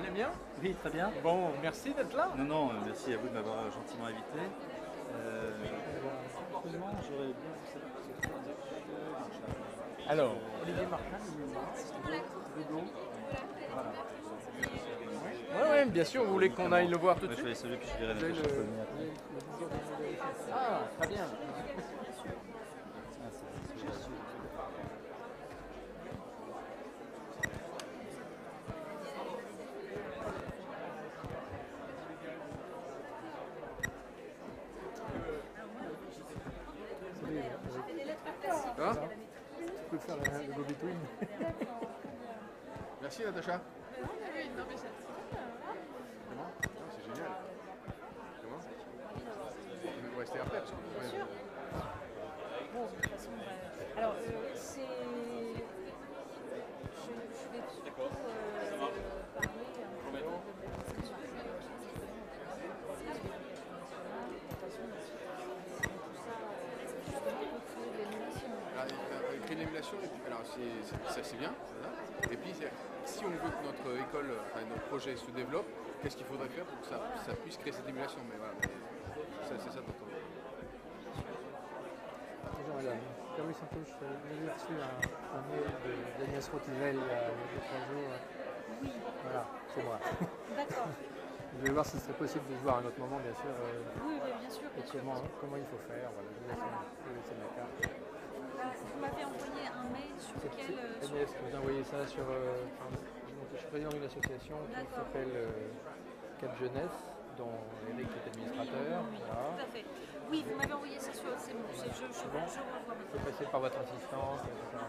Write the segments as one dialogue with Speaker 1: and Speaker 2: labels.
Speaker 1: allez bien?
Speaker 2: Oui, très bien.
Speaker 1: Bon, merci d'être là.
Speaker 2: Non, non, merci à vous de m'avoir gentiment invité. Simplement, j'aurais bien
Speaker 1: Alors, Olivier Martin, Hugo. Voilà. Oui, bien sûr, vous voulez qu'on aille le voir tout de
Speaker 2: je
Speaker 1: suite?
Speaker 2: vais saluer puis je verrai la
Speaker 1: Vous avez
Speaker 2: tâche
Speaker 1: le- Ah, très bien.
Speaker 3: Hein?
Speaker 1: Tu peux faire le go-between.
Speaker 3: Merci Natacha.
Speaker 4: Non, mais ça.
Speaker 3: Comment? Non, c'est génial. Comment? Vous restez après parce que
Speaker 4: Bien sûr. Bon, de toute façon, alors, c'est. Je vais surtout parler un peu de l'organisation.
Speaker 3: créer l'émulation, alors ça c'est bien. Voilà. Et puis si on veut que notre école, enfin notre projet se développe, qu'est-ce qu'il faudrait faire pour que ça puisse créer cette émulation? Mais voilà, c'est ça dont on...
Speaker 5: Bonjour madame, Pierre-Louis Santos, j'ai reçu un mail d'Agnès Rotivel il y a 2-3 jours.
Speaker 4: Oui.
Speaker 5: Voilà, c'est moi.
Speaker 4: D'accord.
Speaker 5: Je vais voir si ce serait possible de se voir à un autre moment, bien sûr.
Speaker 4: Oui, bien sûr.
Speaker 5: Et comment il faut faire. Voilà, je vous laisse ma carte.
Speaker 4: Vous m'avez envoyé un mail sur lequel...
Speaker 5: Agnès, vous envoyez ça sur... je suis président d'une association qui s'appelle Cap Jeunesse, dont Eric est administrateur. Voilà.
Speaker 4: Tout à fait. Oui, vous m'avez envoyé ça sur... C'est bon, je revois maintenant.
Speaker 5: C'est passé par votre assistante, etc.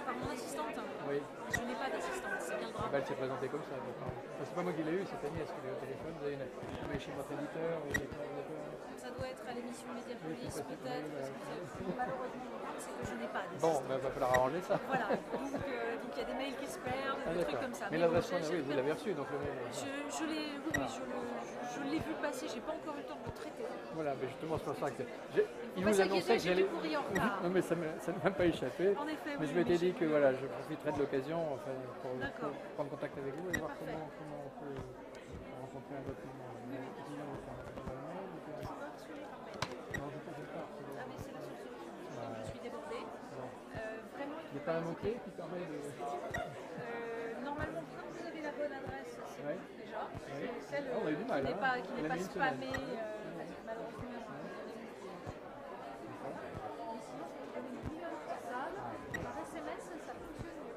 Speaker 4: Par mon assistante?
Speaker 5: Oui.
Speaker 4: Je n'ai pas d'assistante, c'est bien le drame.
Speaker 5: Elle s'est présentée comme ça. C'est pas moi qui l'ai eu, c'est Agnès qui l'a eu au téléphone. Vous avez chez votre éditeur.
Speaker 4: Ça doit être à l'émission Médiapolis, peut-être. Malheureusement, c'est que je n'ai pas d'assistante.
Speaker 5: Bon, il va falloir arranger ça.
Speaker 4: Voilà, donc il y a des mails qui se perdent, des trucs comme ça.
Speaker 5: Mais l'adresse mail, oui, vous l'avez reçue, donc le mail.
Speaker 4: Je l'ai vu passer, j'ai pas encore eu le temps de le traiter.
Speaker 5: Voilà, mais justement, c'est pour ça que il
Speaker 4: Faut
Speaker 5: vous
Speaker 4: pas
Speaker 5: annonçait que
Speaker 4: s'inquiéter, j'ai du courrier en retard.
Speaker 5: Non, mais ça ne m'a pas échappé.
Speaker 4: En effet,
Speaker 5: mais
Speaker 4: oui,
Speaker 5: je m'étais
Speaker 4: mais
Speaker 5: dit que voilà, je profiterai de l'occasion enfin, pour
Speaker 4: D'accord.
Speaker 5: prendre contact avec vous et voir
Speaker 4: Parfait.
Speaker 5: comment on peut rencontrer un document. Mais sinon, non, je ne sais pas.
Speaker 4: Ah, mais c'est la seule solution. Je suis débordée. Vraiment,
Speaker 5: Il n'y a pas un mot-clé qui permet de...
Speaker 4: normalement, quand vous avez la bonne adresse, c'est
Speaker 5: Ouais.
Speaker 4: bon, déjà.
Speaker 5: Ouais.
Speaker 4: C'est celle
Speaker 5: Ah, on a eu du mal,
Speaker 4: qui n'est
Speaker 5: hein.
Speaker 4: pas,
Speaker 5: Elle a mis une
Speaker 4: spammée,
Speaker 5: semaine.
Speaker 4: malheureusement. Mais sinon, je peux donner le numéro de salle. Par SMS, ça fonctionne mieux.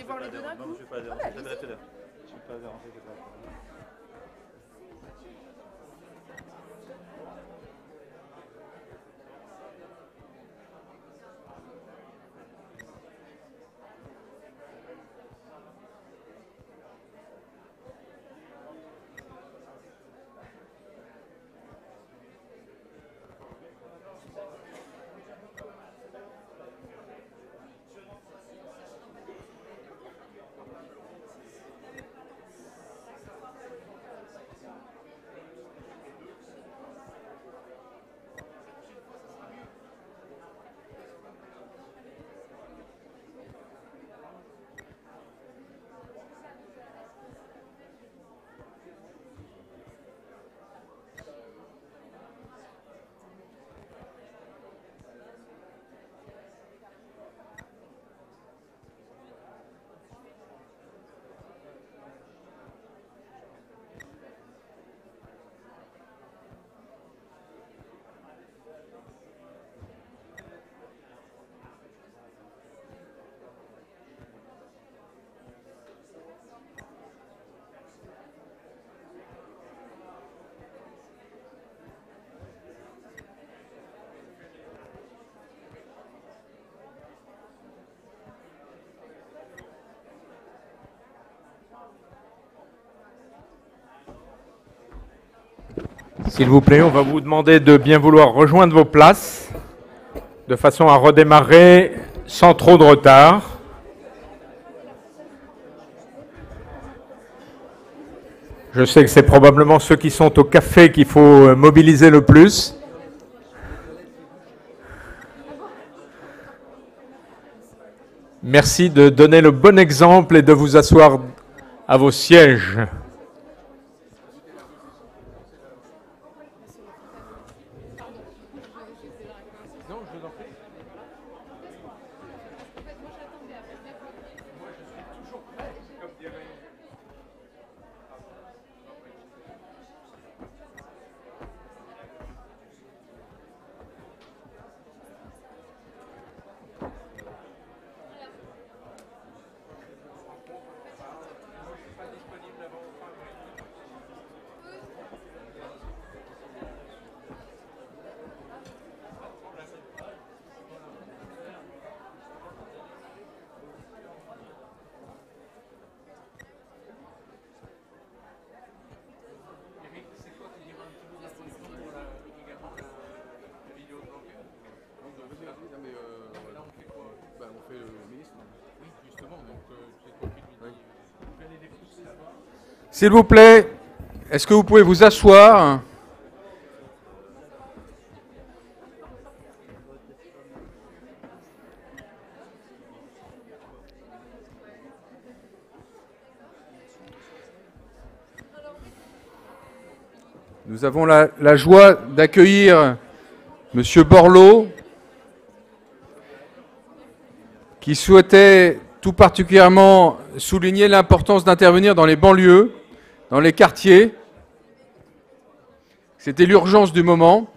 Speaker 4: voir les deux d'un
Speaker 2: Non,
Speaker 4: coup.
Speaker 2: je ne vais pas déranger. Je t'appellerai tout à l'heure. Je ne vais pas déranger. Je vais pas.
Speaker 6: S'il vous plaît, on va vous demander de bien vouloir rejoindre vos places de façon à redémarrer sans trop de retard. Je sais que c'est probablement ceux qui sont au café qu'il faut mobiliser le plus. Merci de donner le bon exemple et de vous asseoir à vos sièges. S'il vous plaît, est-ce que vous pouvez vous asseoir ? Nous avons la joie d'accueillir Monsieur Borloo, qui souhaitait tout particulièrement souligner l'importance d'intervenir dans les banlieues, dans les quartiers. C'était l'urgence du moment.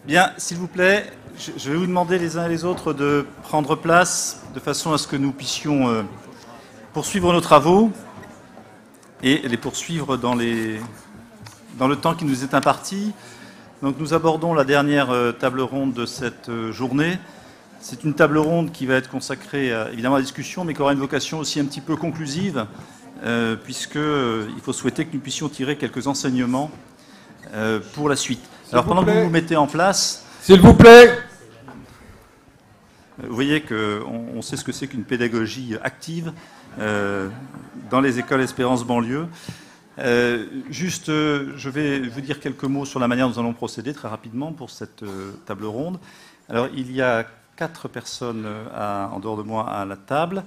Speaker 2: Bien, s'il vous plaît, je vais vous demander les uns et les autres de prendre place de façon à ce que nous puissions poursuivre nos travaux et les poursuivre dans le temps qui nous est imparti. Donc nous abordons la dernière table ronde de cette journée. C'est une table ronde qui va être consacrée évidemment à la discussion, mais qui aura une vocation aussi un petit peu conclusive, puisqu'il faut souhaiter que nous puissions tirer quelques enseignements pour la suite. Alors pendant que vous vous mettez en place...
Speaker 6: S'il vous plaît.
Speaker 2: Vous voyez qu'on sait ce que c'est qu'une pédagogie active dans les écoles Espérance banlieue. Je vais vous dire quelques mots sur la manière dont nous allons procéder très rapidement pour cette table ronde. Alors, il y a 4 personnes en dehors de moi à la table.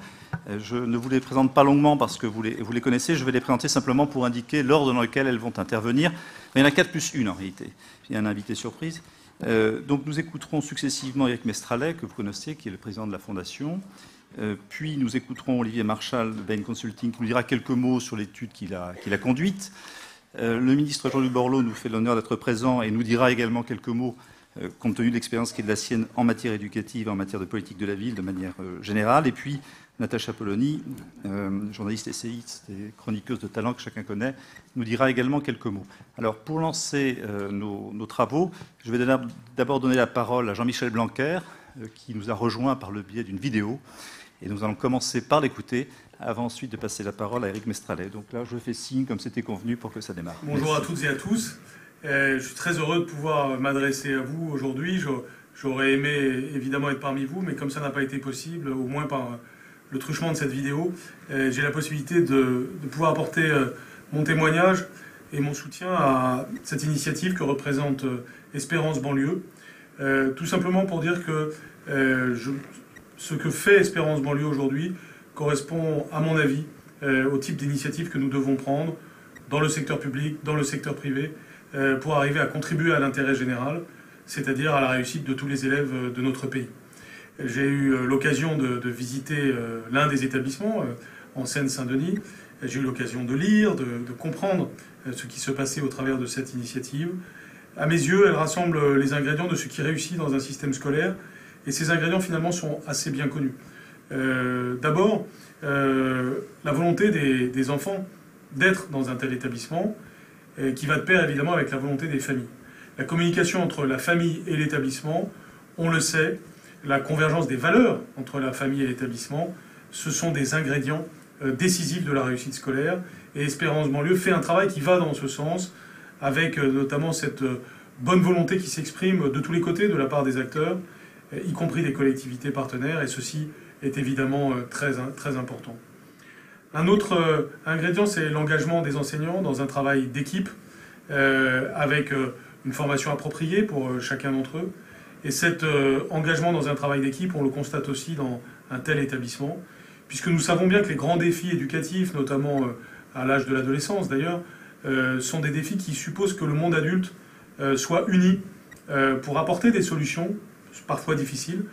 Speaker 2: Je ne vous les présente pas longuement parce que vous les connaissez. Je vais les présenter simplement pour indiquer l'ordre dans lequel elles vont intervenir. Il y en a 4 plus 1 en réalité. Il y a un invité surprise. Donc, nous écouterons successivement Eric Mestralet, que vous connaissez, qui est le président de la Fondation. Puis nous écouterons Olivier Marchal de Bain Consulting qui nous dira quelques mots sur l'étude qu'il a conduite. Le ministre Jean-Luc Borloo nous fait l'honneur d'être présent et nous dira également quelques mots compte tenu de l'expérience qui est de la sienne en matière éducative, en matière de politique de la ville de manière générale. Et puis Natacha Polony, journaliste essayiste et chroniqueuse de talent que chacun connaît, nous dira également quelques mots. Alors pour lancer nos travaux, je vais d'abord donner la parole à Jean-Michel Blanquer qui nous a rejoints par le biais d'une vidéo. Et nous allons commencer par l'écouter, avant ensuite de passer la parole à Eric Mestralet. Donc là, je fais signe, comme c'était convenu, pour que ça démarre.
Speaker 7: Bonjour à toutes et à tous. Je suis très heureux de pouvoir m'adresser à vous aujourd'hui. J'aurais aimé évidemment être parmi vous, mais comme ça n'a pas été possible, au moins par le truchement de cette vidéo, j'ai la possibilité de pouvoir apporter mon témoignage et mon soutien à cette initiative que représente Espérance banlieue. Tout simplement pour dire que ce que fait Espérance banlieue aujourd'hui correspond, à mon avis, au type d'initiative que nous devons prendre dans le secteur public, dans le secteur privé, pour arriver à contribuer à l'intérêt général, c'est-à-dire à la réussite de tous les élèves de notre pays. J'ai eu l'occasion de visiter l'un des établissements en Seine-Saint-Denis. J'ai eu l'occasion de lire, de comprendre ce qui se passait au travers de cette initiative. À mes yeux, elle rassemble les ingrédients de ce qui réussit dans un système scolaire. Et ces ingrédients, finalement, sont assez bien connus. D'abord, la volonté des enfants d'être dans un tel établissement, qui va de pair, évidemment, avec la volonté des familles. La communication entre la famille et l'établissement, on le sait, la convergence des valeurs entre la famille et l'établissement, ce sont des ingrédients décisifs de la réussite scolaire. Et Espérance banlieue fait un travail qui va dans ce sens, avec notamment cette bonne volonté qui s'exprime de tous les côtés de la part des acteurs, y compris des collectivités partenaires, et ceci est évidemment très important. Un autre ingrédient, c'est l'engagement des enseignants dans un travail d'équipe, avec une formation appropriée pour chacun d'entre eux. Et cet engagement dans un travail d'équipe, on le constate aussi dans un tel établissement, puisque nous savons bien que les grands défis éducatifs, notamment à l'âge de l'adolescence d'ailleurs, sont des défis qui supposent que le monde adulte soit uni pour apporter des solutions, parfois difficiles,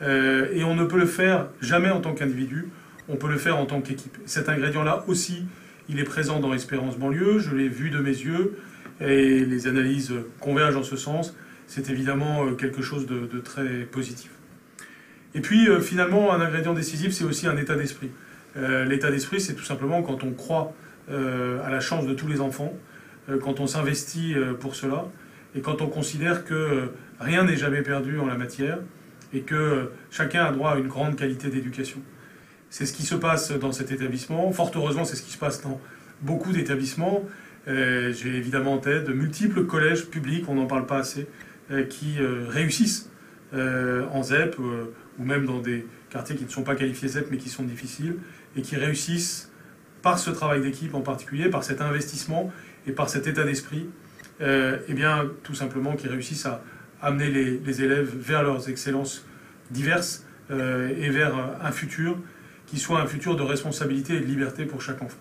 Speaker 7: et on ne peut le faire jamais en tant qu'individu, on peut le faire en tant qu'équipe. Cet ingrédient-là aussi, il est présent dans Espérance banlieue, je l'ai vu de mes yeux, et les analyses convergent en ce sens. C'est évidemment quelque chose de très positif. Et puis, finalement, un ingrédient décisif, c'est aussi un état d'esprit. L'état d'esprit, c'est tout simplement quand on croit à la chance de tous les enfants, quand on s'investit pour cela, et quand on considère que rien n'est jamais perdu en la matière, et que chacun a droit à une grande qualité d'éducation. C'est ce qui se passe dans cet établissement. Fort heureusement, c'est ce qui se passe dans beaucoup d'établissements. J'ai évidemment en tête de multiples collèges publics, on n'en parle pas assez, qui réussissent en ZEP, ou même dans des quartiers qui ne sont pas qualifiés ZEP, mais qui sont difficiles, et qui réussissent par ce travail d'équipe en particulier, par cet investissement et par cet état d'esprit, et bien tout simplement qui réussissent à amener les élèves vers leurs excellences diverses et vers un futur qui soit un futur de responsabilité et de liberté pour chaque enfant.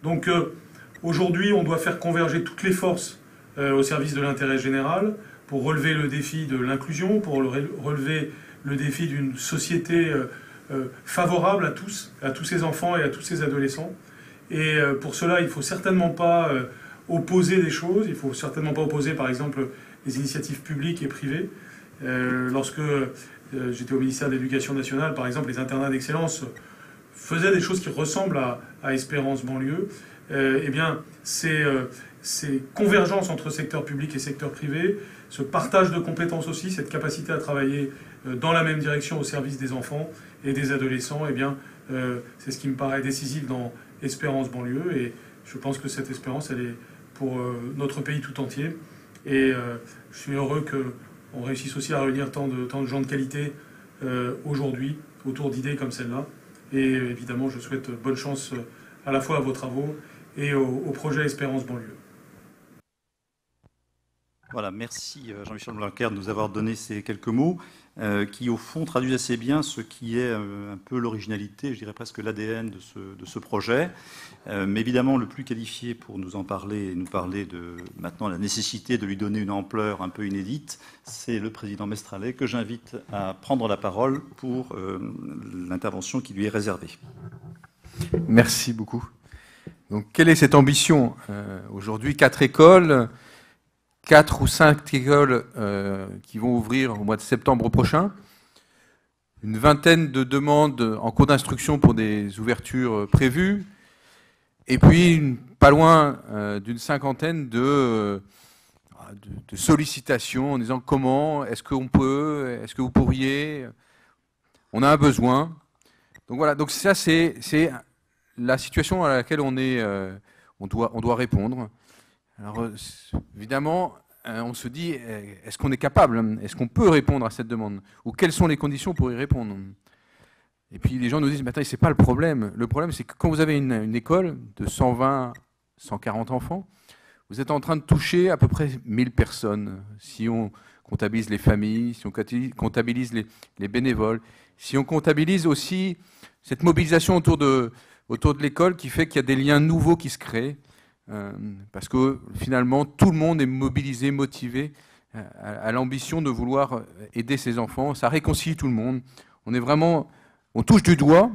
Speaker 7: Donc aujourd'hui, on doit faire converger toutes les forces au service de l'intérêt général pour relever le défi de l'inclusion, pour relever le défi d'une société favorable à tous ces enfants et à tous ces adolescents. Et pour cela, il ne faut certainement pas opposer des choses. Il ne faut certainement pas opposer, par exemple, les initiatives publiques et privées. Lorsque j'étais au ministère de l'Éducation nationale, par exemple, les internats d'excellence faisaient des choses qui ressemblent à Espérance banlieue. Eh bien, ces convergences entre secteur public et secteur privé, ce partage de compétences aussi, cette capacité à travailler dans la même direction au service des enfants et des adolescents, eh bien, c'est ce qui me paraît décisif dans Espérance banlieue. Et je pense que cette espérance, elle est pour notre pays tout entier. Et je suis heureux qu'on réussisse aussi à réunir tant de gens de qualité aujourd'hui autour d'idées comme celle-là. Et évidemment, je souhaite bonne chance à la fois à vos travaux et au projet Espérance banlieue.
Speaker 2: Voilà, merci Jean-Michel Blanquer de nous avoir donné ces quelques mots qui, au fond, traduisent assez bien ce qui est un peu l'originalité, je dirais presque l'ADN de ce projet. Mais évidemment, le plus qualifié pour nous en parler et nous parler de maintenant la nécessité de lui donner une ampleur un peu inédite, c'est le président Mestralet que j'invite à prendre la parole pour l'intervention qui lui est réservée.
Speaker 8: Merci beaucoup. Donc, quelle est cette ambition? Aujourd'hui, 4 écoles, 4 ou 5 écoles qui vont ouvrir au mois de septembre prochain, une vingtaine de demandes en cours d'instruction pour des ouvertures prévues, et puis pas loin d'une cinquantaine de sollicitations en disant comment, est-ce qu'on peut, est-ce que vous pourriez, on a un besoin. Donc voilà, donc ça c'est la situation à laquelle on doit répondre. Alors évidemment, on se dit, est-ce qu'on est capable, est-ce qu'on peut répondre à cette demande? Ou quelles sont les conditions pour y répondre? Et puis les gens nous disent, mais attends, c'est pas le problème. Le problème, c'est que quand vous avez une école de 120, 140 enfants, vous êtes en train de toucher à peu près 1000 personnes. Si on comptabilise les familles, si on comptabilise les bénévoles, si on comptabilise aussi cette mobilisation autour de l'école qui fait qu'il y a des liens nouveaux qui se créent. Parce que finalement, tout le monde est mobilisé, motivé à l'ambition de vouloir aider ses enfants. Ça réconcilie tout le monde. On touche du doigt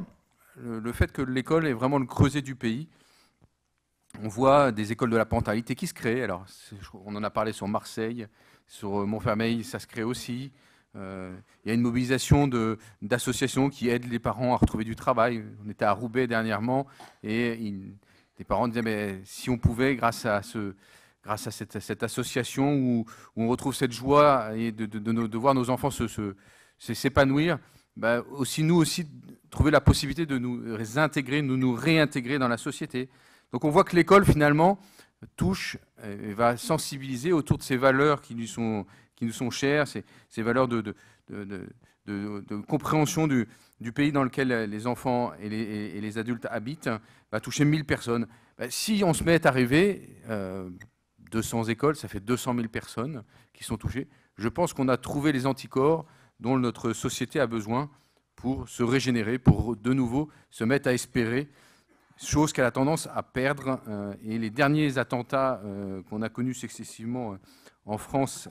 Speaker 8: le fait que l'école est vraiment le creuset du pays. On voit des écoles de la parentalité qui se créent. Alors, on en a parlé sur Marseille, sur Montfermeil, ça se crée aussi. Il y a une mobilisation d'associations qui aident les parents à retrouver du travail. On était à Roubaix dernièrement et les parents disaient, mais si on pouvait, grâce à cette association où on retrouve cette joie et de voir nos enfants s'épanouir, bah aussi nous aussi trouver la possibilité de nous réintégrer dans la société. Donc on voit que l'école finalement touche et va sensibiliser autour de ces valeurs qui nous sont chères, ces valeurs de compréhension du pays dans lequel les enfants et les adultes habitent, va toucher 1000 personnes. Si on se met à rêver, 200 écoles, ça fait 200 000 personnes qui sont touchées. Je pense qu'on a trouvé les anticorps dont notre société a besoin pour se régénérer, pour de nouveau se mettre à espérer, chose qu'elle a tendance à perdre. Et les derniers attentats qu'on a connus successivement en France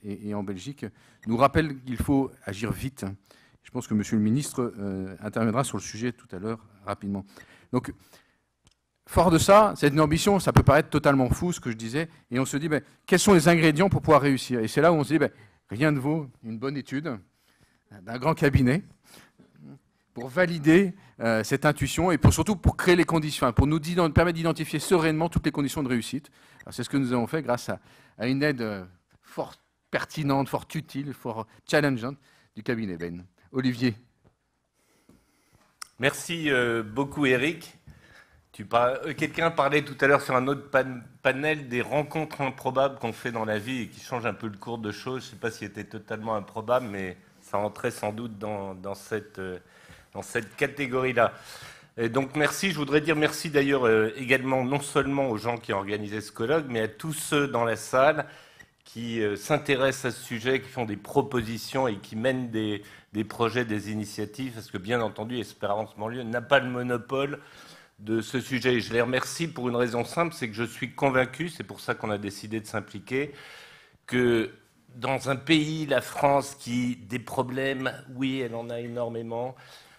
Speaker 8: et en Belgique nous rappellent qu'il faut agir vite. Je pense que Monsieur le Ministre interviendra sur le sujet tout à l'heure rapidement. Donc, fort de ça, c'est une ambition, ça peut paraître totalement fou ce que je disais, et on se dit, quels sont les ingrédients pour pouvoir réussir? Et c'est là où on se dit, rien ne vaut une bonne étude d'un grand cabinet pour valider cette intuition et surtout pour créer les conditions, pour nous permettre d'identifier sereinement toutes les conditions de réussite. C'est ce que nous avons fait grâce à une aide fort pertinente, fort utile, fort challengeante du cabinet Ben. Olivier.
Speaker 9: Merci beaucoup Eric. Quelqu'un parlait tout à l'heure sur un autre panel des rencontres improbables qu'on fait dans la vie et qui changent un peu le cours de choses. Je ne sais pas si c'était totalement improbable, mais ça rentrait sans doute dans cette catégorie-là. Et donc merci, je voudrais dire merci d'ailleurs également non seulement aux gens qui ont organisé ce colloque, mais à tous ceux dans la salle qui s'intéressent à ce sujet, qui font des propositions et qui mènent des projets, des initiatives, parce que bien entendu, Espérance banlieue n'a pas le monopole de ce sujet. Et je les remercie pour une raison simple, c'est que je suis convaincu, c'est pour ça qu'on a décidé de s'impliquer, que dans un pays, la France, qui des problèmes, oui, elle en a énormément,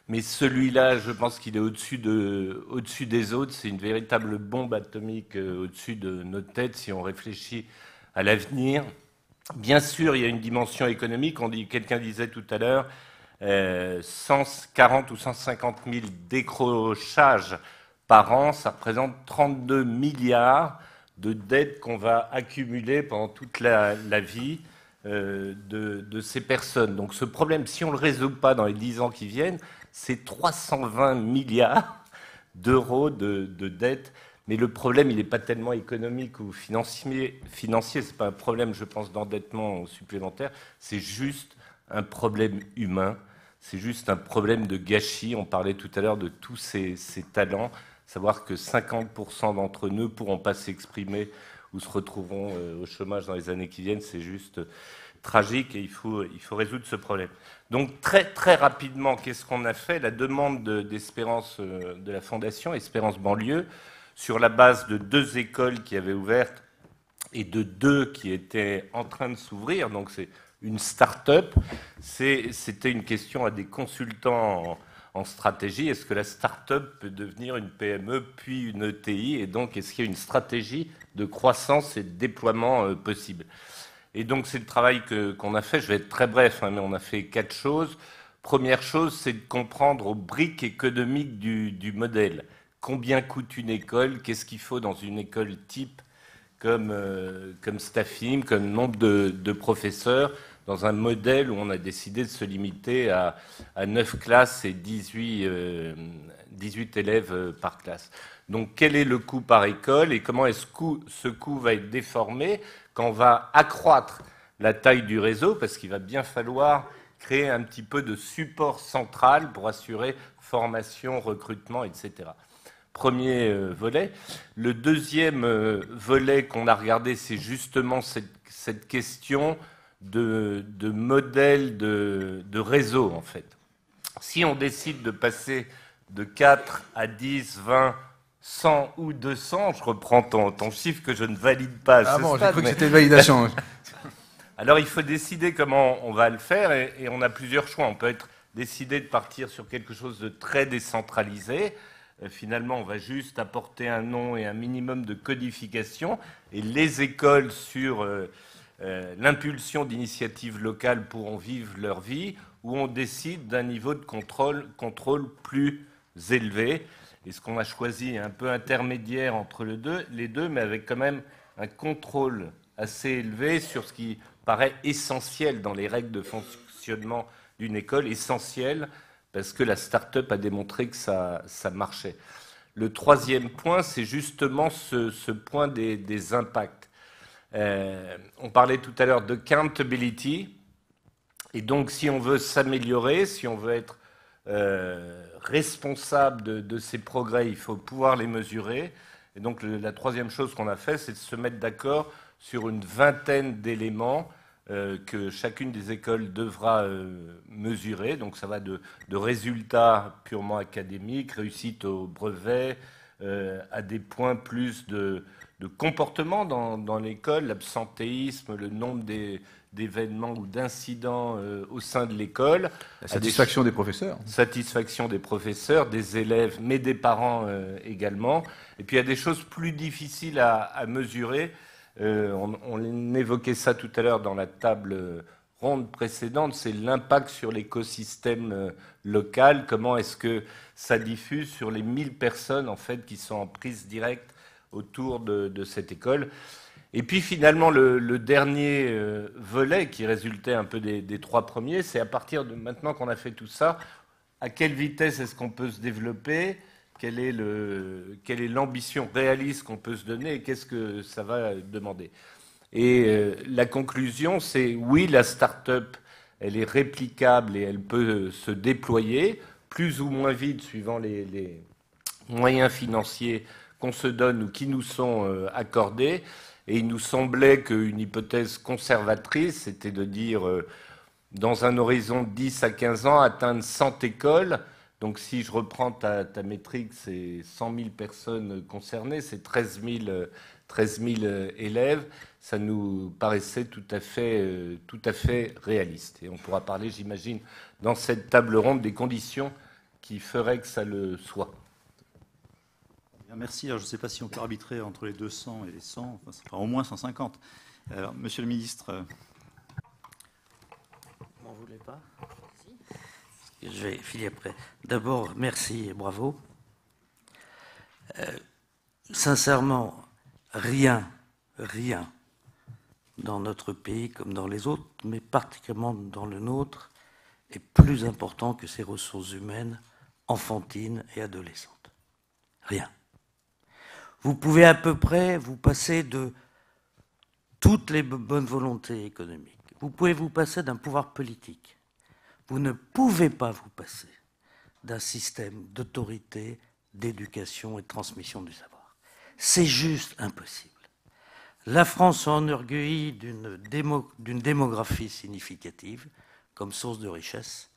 Speaker 9: mais celui-là, je pense qu'il est au-dessus des autres. C'est une véritable bombe atomique au-dessus de notre tête si on réfléchit à l'avenir. Bien sûr, il y a une dimension économique. Quelqu'un disait tout à l'heure 140 ou 150 000 décrochages par an, ça représente 32 milliards de dettes qu'on va accumuler pendant toute la vie de ces personnes. Donc ce problème, si on ne le résout pas dans les 10 ans qui viennent, c'est 320 milliards d'euros de dettes. Mais le problème, il n'est pas tellement économique ou financier. Ce n'est pas un problème, je pense, d'endettement supplémentaire. C'est juste un problème humain. C'est juste un problème de gâchis. On parlait tout à l'heure de tous ces talents. Savoir que 50% d'entre eux ne pourront pas s'exprimer ou se retrouveront au chômage dans les années qui viennent, c'est juste tragique et il faut résoudre ce problème. Donc très rapidement, qu'est-ce qu'on a fait? La demande d'Espérance de la Fondation Espérance Banlieue, sur la base de 2 écoles qui avaient ouvertes et de 2 qui étaient en train de s'ouvrir, donc c'est une start-up, c'était une question à des consultants en stratégie. Est-ce que la start-up peut devenir une PME puis une ETI? Et donc, est-ce qu'il y a une stratégie de croissance et de déploiement possible? Et donc, c'est le travail qu'on a fait. Je vais être très bref, hein, mais on a fait 4 choses. Première chose, c'est de comprendre aux briques économiques du modèle. Combien coûte une école? Qu'est-ce qu'il faut dans une école type comme staffing, comme nombre de professeurs, dans un modèle où on a décidé de se limiter à 9 classes et 18 élèves par classe. Donc quel est le coût par école et comment est-ce que ce coût va être déformé quand on va accroître la taille du réseau, parce qu'il va bien falloir créer un petit peu de support central pour assurer formation, recrutement, etc. Premier volet. Le deuxième volet qu'on a regardé, c'est justement cette question de modèle de réseau, en fait. Si on décide de passer de 4 à 10, 20, 100 ou 200, je reprends ton chiffre que je ne valide pas.
Speaker 8: Ah bon, j'ai cru que c'était une validation.
Speaker 9: Alors, il faut décider comment on va le faire et on a plusieurs choix. On peut décider de partir sur quelque chose de très décentralisé. Finalement, on va juste apporter un nom et un minimum de codification et les écoles sur l'impulsion d'initiatives locales pourront vivre leur vie, où on décide d'un niveau de contrôle plus élevé. Et ce qu'on a choisi est un peu intermédiaire entre les deux, mais avec quand même un contrôle assez élevé sur ce qui paraît essentiel dans les règles de fonctionnement d'une école, essentiel parce que la start-up a démontré que ça marchait. Le troisième point, c'est justement ce point des impacts. On parlait tout à l'heure de accountability, et donc si on veut s'améliorer, si on veut être responsable de ces progrès, il faut pouvoir les mesurer. Et donc la troisième chose qu'on a fait, c'est de se mettre d'accord sur une vingtaine d'éléments que chacune des écoles devra mesurer. Donc ça va de résultats purement académiques, réussite au brevet, à des points plus de comportement dans l'école, l'absentéisme, le nombre d'événements ou d'incidents au sein de l'école.
Speaker 8: La satisfaction des professeurs.
Speaker 9: Satisfaction des professeurs, des élèves, mais des parents également. Et puis il y a des choses plus difficiles à mesurer. On évoquait ça tout à l'heure dans la table ronde précédente, c'est l'impact sur l'écosystème local. Comment est-ce que ça diffuse sur les 1000 personnes en fait, qui sont en prise directe autour de cette école? Et puis finalement, le dernier volet qui résultait un peu des 3 premiers, c'est à partir de maintenant qu'on a fait tout ça, à quelle vitesse est-ce qu'on peut se développer? Quelle est l'ambition réaliste qu'on peut se donner et qu'est-ce que ça va demander? Et la conclusion, c'est oui, la start-up, elle est réplicable et elle peut se déployer, plus ou moins vite, suivant les moyens financiers qu'on se donne ou qui nous sont accordés. Et il nous semblait qu'une hypothèse conservatrice, c'était de dire, dans un horizon de 10 à 15 ans, atteindre 100 écoles. Donc si je reprends ta métrique, c'est 100 000 personnes concernées, c'est 13 000 élèves. Ça nous paraissait tout à fait réaliste. Et on pourra parler, j'imagine, dans cette table ronde des conditions qui feraient que ça le soit.
Speaker 2: Merci. Alors, je ne sais pas si on peut arbitrer entre les 200 et les 100, enfin, ça fera au moins 150. Alors, Monsieur le ministre,
Speaker 10: voulez pas? Je vais finir après. D'abord, merci et bravo. Sincèrement, rien dans notre pays comme dans les autres, mais particulièrement dans le nôtre, est plus important que ces ressources humaines enfantines et adolescentes. Rien. Vous pouvez à peu près vous passer de toutes les bonnes volontés économiques. Vous pouvez vous passer d'un pouvoir politique. Vous ne pouvez pas vous passer d'un système d'autorité, d'éducation et de transmission du savoir. C'est juste impossible. La France s'enorgueillit d'une démographie significative comme source de richesse,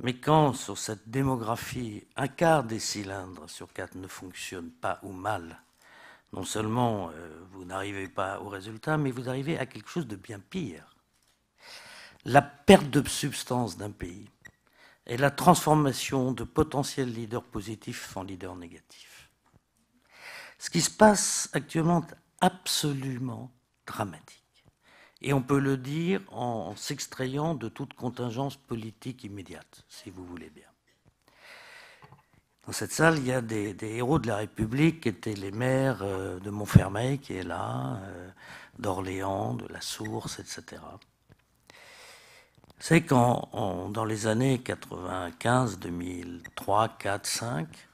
Speaker 10: mais quand sur cette démographie, un quart des cylindres sur 4 ne fonctionnent pas ou mal, non seulement vous n'arrivez pas au résultat, mais vous arrivez à quelque chose de bien pire. La perte de substance d'un pays et la transformation de potentiels leaders positifs en leaders négatifs. Ce qui se passe actuellement est absolument dramatique. Et on peut le dire en s'extrayant de toute contingence politique immédiate, si vous voulez bien. Dans cette salle, il y a des héros de la République qui étaient les maires de Montfermeil, qui est là, d'Orléans, de la Source, etc. C'est dans les années 95, 2003, 4, 5,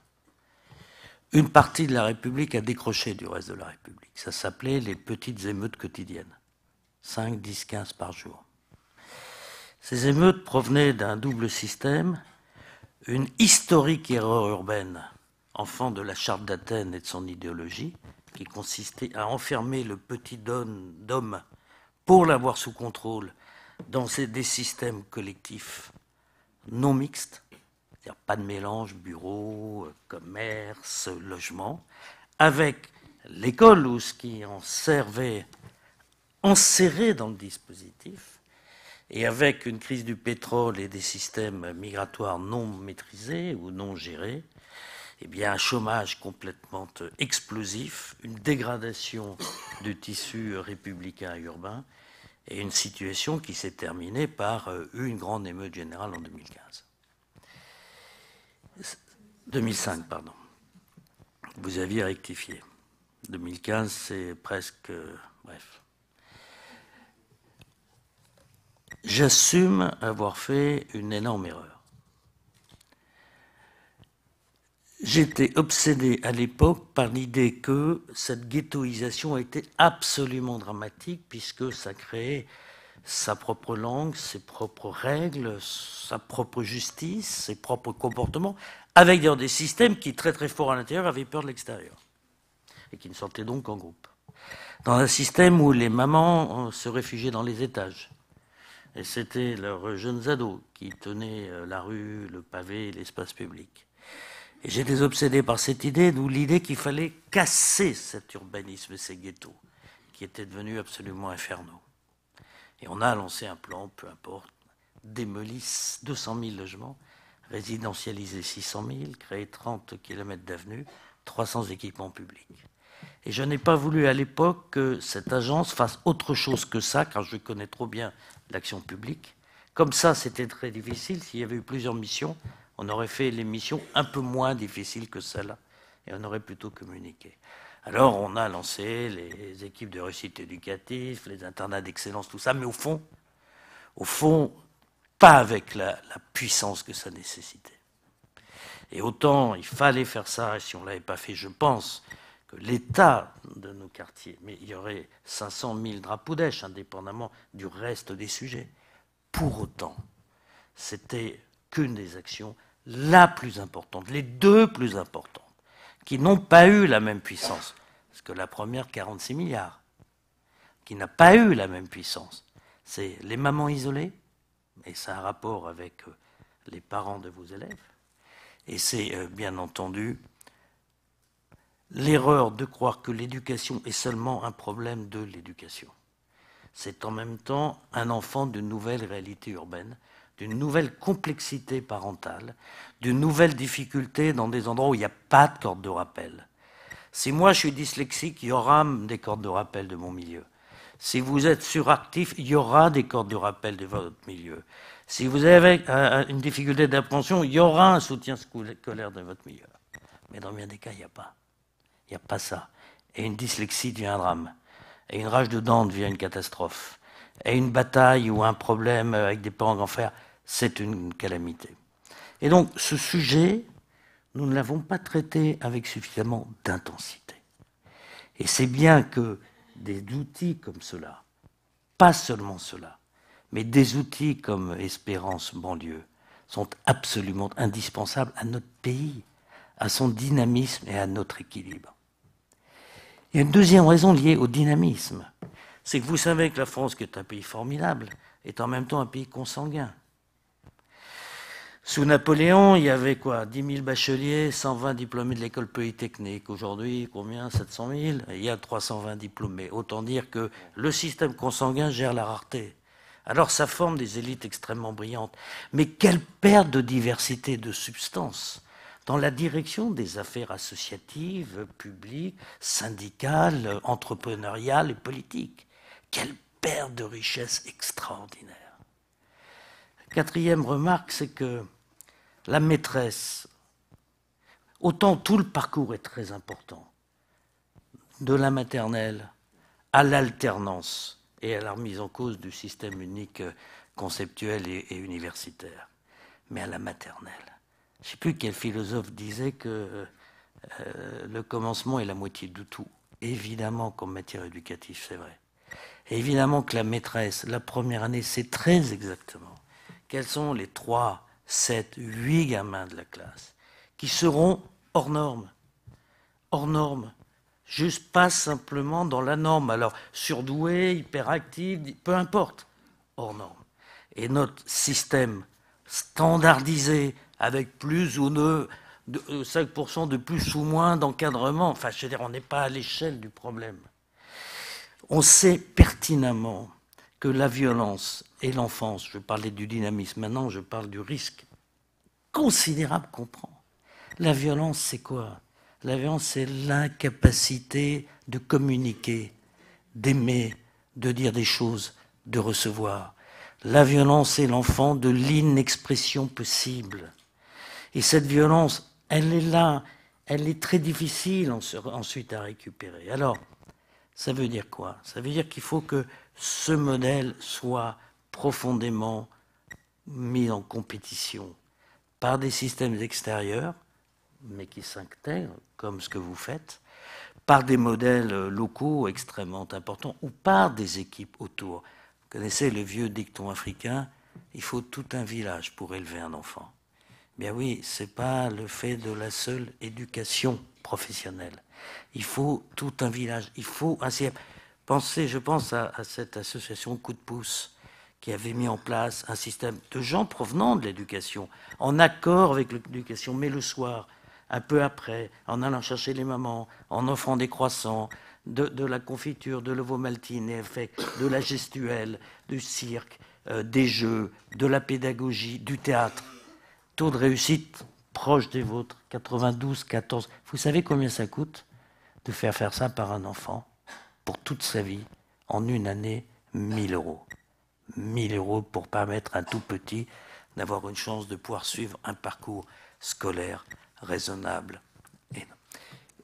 Speaker 10: une partie de la République a décroché du reste de la République. Ça s'appelait les petites émeutes quotidiennes. 5, 10, 15 par jour. Ces émeutes provenaient d'un double système, une historique erreur urbaine, enfant de la charte d'Athènes et de son idéologie, qui consistait à enfermer le petit homme pour l'avoir sous contrôle dans des systèmes collectifs non mixtes, c'est-à-dire pas de mélange, bureau, commerce, logement, avec l'école ou ce qui en servait enserré dans le dispositif, et avec une crise du pétrole et des systèmes migratoires non maîtrisés ou non gérés, eh bien un chômage complètement explosif, une dégradation du tissu républicain et urbain, et une situation qui s'est terminée par une grande émeute générale en 2005, pardon. Vous aviez rectifié. 2015, c'est presque... bref. J'assume avoir fait une énorme erreur. J'étais obsédé à l'époque par l'idée que cette ghettoisation était absolument dramatique puisque ça créait sa propre langue, ses propres règles, sa propre justice, ses propres comportements, avec d'ailleurs des systèmes qui, très très forts à l'intérieur, avaient peur de l'extérieur et qui ne sortaient donc qu'en groupe. Dans un système où les mamans se réfugiaient dans les étages, et c'était leurs jeunes ados qui tenaient la rue, le pavé, l'espace public. Et j'étais obsédé par cette idée, d'où l'idée qu'il fallait casser cet urbanisme et ces ghettos, qui étaient devenus absolument infernaux. Et on a lancé un plan, peu importe, démolir 200 000 logements, résidentialiser 600 000, créer 30 km d'avenues, 300 équipements publics. Et je n'ai pas voulu à l'époque que cette agence fasse autre chose que ça, car je connais trop bien l'action publique. Comme ça, c'était très difficile. S'il y avait eu plusieurs missions, on aurait fait les missions un peu moins difficiles que celle-là, et on aurait plutôt communiqué. Alors, on a lancé les équipes de réussite éducative, les internats d'excellence, tout ça, mais au fond, pas avec la puissance que ça nécessitait. Et autant il fallait faire ça, et si on ne l'avait pas fait, je pense que l'état de nos quartiers, mais il y aurait 500 000 drapeaux d'èche, indépendamment du reste des sujets. Pour autant, c'était qu'une des actions la plus importante, les deux plus importantes, qui n'ont pas eu la même puissance. Parce que la première, 46 milliards, qui n'a pas eu la même puissance. C'est les mamans isolées, et ça a un rapport avec les parents de vos élèves, et c'est bien entendu l'erreur de croire que l'éducation est seulement un problème de l'éducation. C'est en même temps un enfant d'une nouvelle réalité urbaine, d'une nouvelle complexité parentale, d'une nouvelle difficulté dans des endroits où il n'y a pas de corde de rappel. Si moi je suis dyslexique, il y aura des cordes de rappel de mon milieu. Si vous êtes suractif, il y aura des cordes de rappel de votre milieu. Si vous avez une difficulté d'appréhension, il y aura un soutien scolaire dans votre milieu. Mais dans bien des cas, il n'y a pas. Il n'y a pas ça. Et une dyslexie devient un drame. Et une rage de dents devient une catastrophe. Et une bataille ou un problème avec des parents en fer, c'est une calamité. Et donc, ce sujet, nous ne l'avons pas traité avec suffisamment d'intensité. Et c'est bien que des outils comme cela, pas seulement cela, mais des outils comme Espérance banlieue sont absolument indispensables à notre pays, à son dynamisme et à notre équilibre. Il y a une deuxième raison liée au dynamisme. C'est que vous savez que la France, qui est un pays formidable, est en même temps un pays consanguin. Sous Napoléon, il y avait quoi, 10 000 bacheliers, 120 diplômés de l'école polytechnique. Aujourd'hui, combien, 700 000? Il y a 320 diplômés. Autant dire que le système consanguin gère la rareté. Alors ça forme des élites extrêmement brillantes. Mais quelle perte de diversité de substances dans la direction des affaires associatives, publiques, syndicales, entrepreneuriales et politiques. Quelle perte de richesse extraordinaire. Quatrième remarque, c'est que la maîtresse, autant tout le parcours est très important, de la maternelle à l'alternance et à la remise en cause du système unique conceptuel et universitaire, mais à la maternelle. Je ne sais plus quel philosophe disait que le commencement est la moitié de tout. Évidemment, qu'en matière éducative, c'est vrai. Et évidemment que la maîtresse, la première année, sait très exactement quels sont les 3, 7, 8 gamins de la classe qui seront hors normes. Hors normes. Juste pas simplement dans la norme. Alors, surdoués, hyperactifs, peu importe. Hors normes. Et notre système standardisé, avec plus ou 5% de plus ou moins d'encadrement, enfin, je veux dire, on n'est pas à l'échelle du problème. On sait pertinemment que la violence et l'enfance, je parlais du dynamisme, maintenant je parle du risque considérable qu'on prend. La violence, c'est quoi? La violence, c'est l'incapacité de communiquer, d'aimer, de dire des choses, de recevoir. La violence, c'est l'enfant de l'inexpression possible. Et cette violence, elle est là, elle est très difficile ensuite à récupérer. Alors, ça veut dire quoi? Ça veut dire qu'il faut que ce modèle soit profondément mis en compétition par des systèmes extérieurs, mais qui s'intègrent, comme ce que vous faites, par des modèles locaux extrêmement importants, ou par des équipes autour. Vous connaissez le vieux dicton africain, il faut tout un village pour élever un enfant. Bien oui, ce n'est pas le fait de la seule éducation professionnelle. Il faut tout un village, il faut penser, je pense à cette association Coup de pouce qui avait mis en place un système de gens provenant de l'éducation, en accord avec l'éducation, mais le soir, un peu après, en allant chercher les mamans, en offrant des croissants, de la confiture, de l'ovomaltine, et fait de la gestuelle, du cirque, des jeux, de la pédagogie, du théâtre. Taux de réussite proche des vôtres, 92, 14. Vous savez combien ça coûte de faire ça par un enfant pour toute sa vie, en une année? 1 000 €. 1 000 € pour permettre à un tout petit d'avoir une chance de pouvoir suivre un parcours scolaire raisonnable.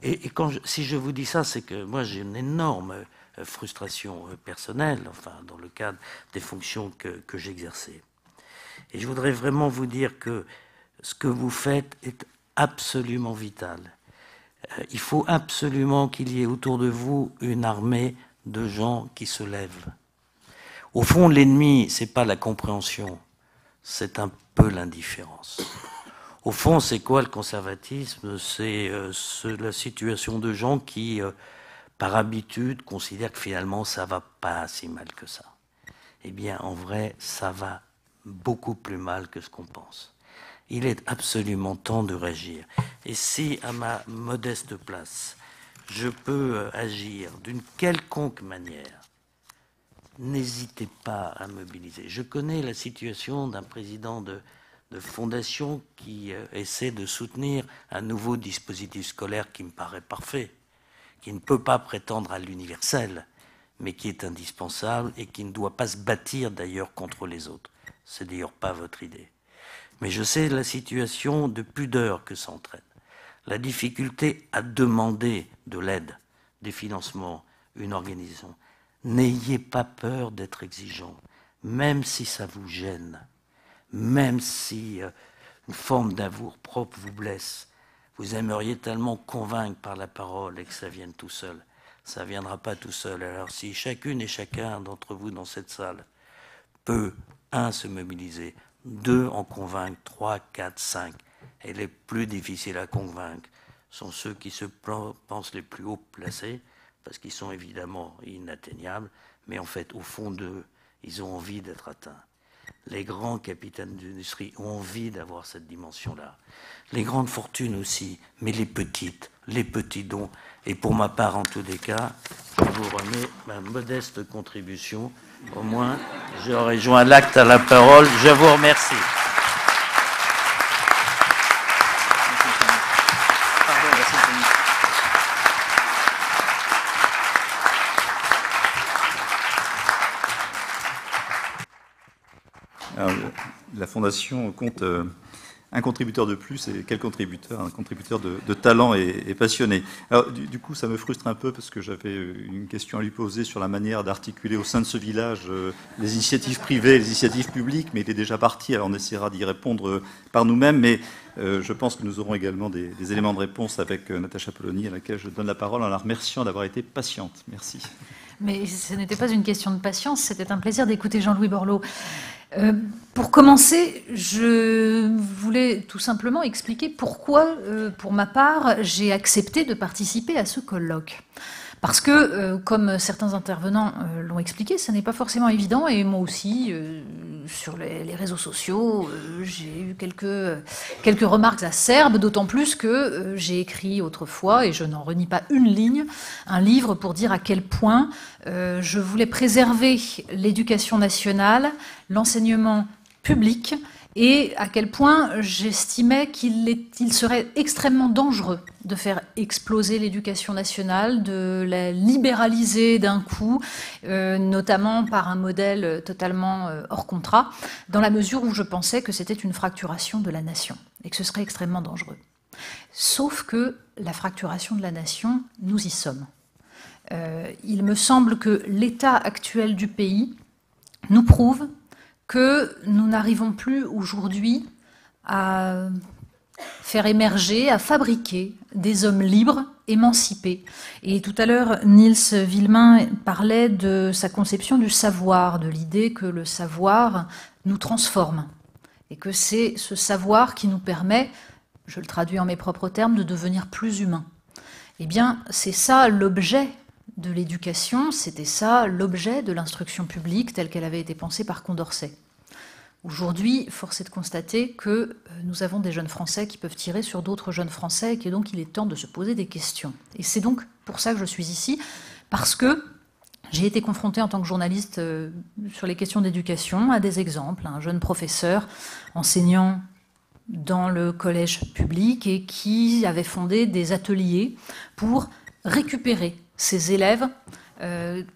Speaker 10: Et si je vous dis ça, c'est que moi j'ai une énorme frustration personnelle, enfin dans le cadre des fonctions que j'exerçais. Et je voudrais vraiment vous dire que ce que vous faites est absolument vital. Il faut absolument qu'il y ait autour de vous une armée de gens qui se lèvent. Au fond, l'ennemi, ce n'est pas la compréhension, c'est un peu l'indifférence. Au fond, c'est quoi le conservatisme? C'est la situation de gens qui, par habitude, considèrent que finalement, ça ne va pas si mal que ça. Eh bien, en vrai, ça va beaucoup plus mal que ce qu'on pense. Il est absolument temps de réagir. Et si, à ma modeste place, je peux agir d'une quelconque manière, n'hésitez pas à mobiliser. Je connais la situation d'un président de fondation qui essaie de soutenir un nouveau dispositif scolaire qui me paraît parfait, qui ne peut pas prétendre à l'universel, mais qui est indispensable et qui ne doit pas se bâtir d'ailleurs contre les autres. C'est d'ailleurs pas votre idée. Mais je sais la situation de pudeur que ça entraîne. La difficulté à demander de l'aide, des financements, une organisation. N'ayez pas peur d'être exigeant, même si ça vous gêne, même si une forme d'amour-propre vous blesse. Vous aimeriez tellement convaincre par la parole et que ça vienne tout seul. Ça ne viendra pas tout seul. Alors si chacune et chacun d'entre vous dans cette salle peut, 1, se mobiliser, 2, en convaincre, 3, 4, 5, et les plus difficiles à convaincre sont ceux qui se pensent les plus haut placés, parce qu'ils sont évidemment inatteignables, mais en fait, au fond d'eux, ils ont envie d'être atteints. Les grands capitaines d'industrie ont envie d'avoir cette dimension-là. Les grandes fortunes aussi, mais les petits dons. Et pour ma part, en tous les cas, je vous remets ma modeste contribution. Au moins, j'aurai joint l'acte à la parole. Je vous remercie.
Speaker 2: Alors, la Fondation compte un contributeur de plus, et quel contributeur? Un contributeur de talent et passionné. Alors, du coup, ça me frustre un peu parce que j'avais une question à lui poser sur la manière d'articuler au sein de ce village les initiatives privées, les initiatives publiques, mais il est déjà parti, alors on essaiera d'y répondre par nous-mêmes, mais je pense que nous aurons également des éléments de réponse avec Natacha Polony, à laquelle je donne la parole en la remerciant d'avoir été patiente. Merci.
Speaker 11: Mais ce n'était pas une question de patience, c'était un plaisir d'écouter Jean-Louis Borloo. Pour commencer, je voulais tout simplement expliquer pourquoi, pour ma part, j'ai accepté de participer à ce colloque. Parce que, comme certains intervenants l'ont expliqué, ce n'est pas forcément évident, et moi aussi, sur les réseaux sociaux, j'ai eu quelques remarques acerbes, d'autant plus que j'ai écrit autrefois, et je n'en renie pas une ligne, un livre pour dire à quel point je voulais préserver l'éducation nationale, l'enseignement public, et à quel point j'estimais qu'il serait extrêmement dangereux de faire exploser l'éducation nationale, de la libéraliser d'un coup, notamment par un modèle totalement hors contrat, dans la mesure où je pensais que c'était une fracturation de la nation et que ce serait extrêmement dangereux. Sauf que la fracturation de la nation, nous y sommes. Il me semble que l'état actuel du pays nous prouve que nous n'arrivons plus aujourd'hui à faire émerger, à fabriquer des hommes libres, émancipés. Et tout à l'heure, Niels Villemain parlait de sa conception du savoir, de l'idée que le savoir nous transforme, et que c'est ce savoir qui nous permet, je le traduis en mes propres termes, de devenir plus humains. Eh bien, c'est ça l'objet de l'éducation, c'était ça l'objet de l'instruction publique telle qu'elle avait été pensée par Condorcet. Aujourd'hui, force est de constater que nous avons des jeunes Français qui peuvent tirer sur d'autres jeunes Français et que donc il est temps de se poser des questions. Et c'est donc pour ça que je suis ici, parce que j'ai été confrontée en tant que journaliste sur les questions d'éducation à des exemples. Un jeune professeur enseignant dans le collège public et qui avait fondé des ateliers pour récupérer ces élèves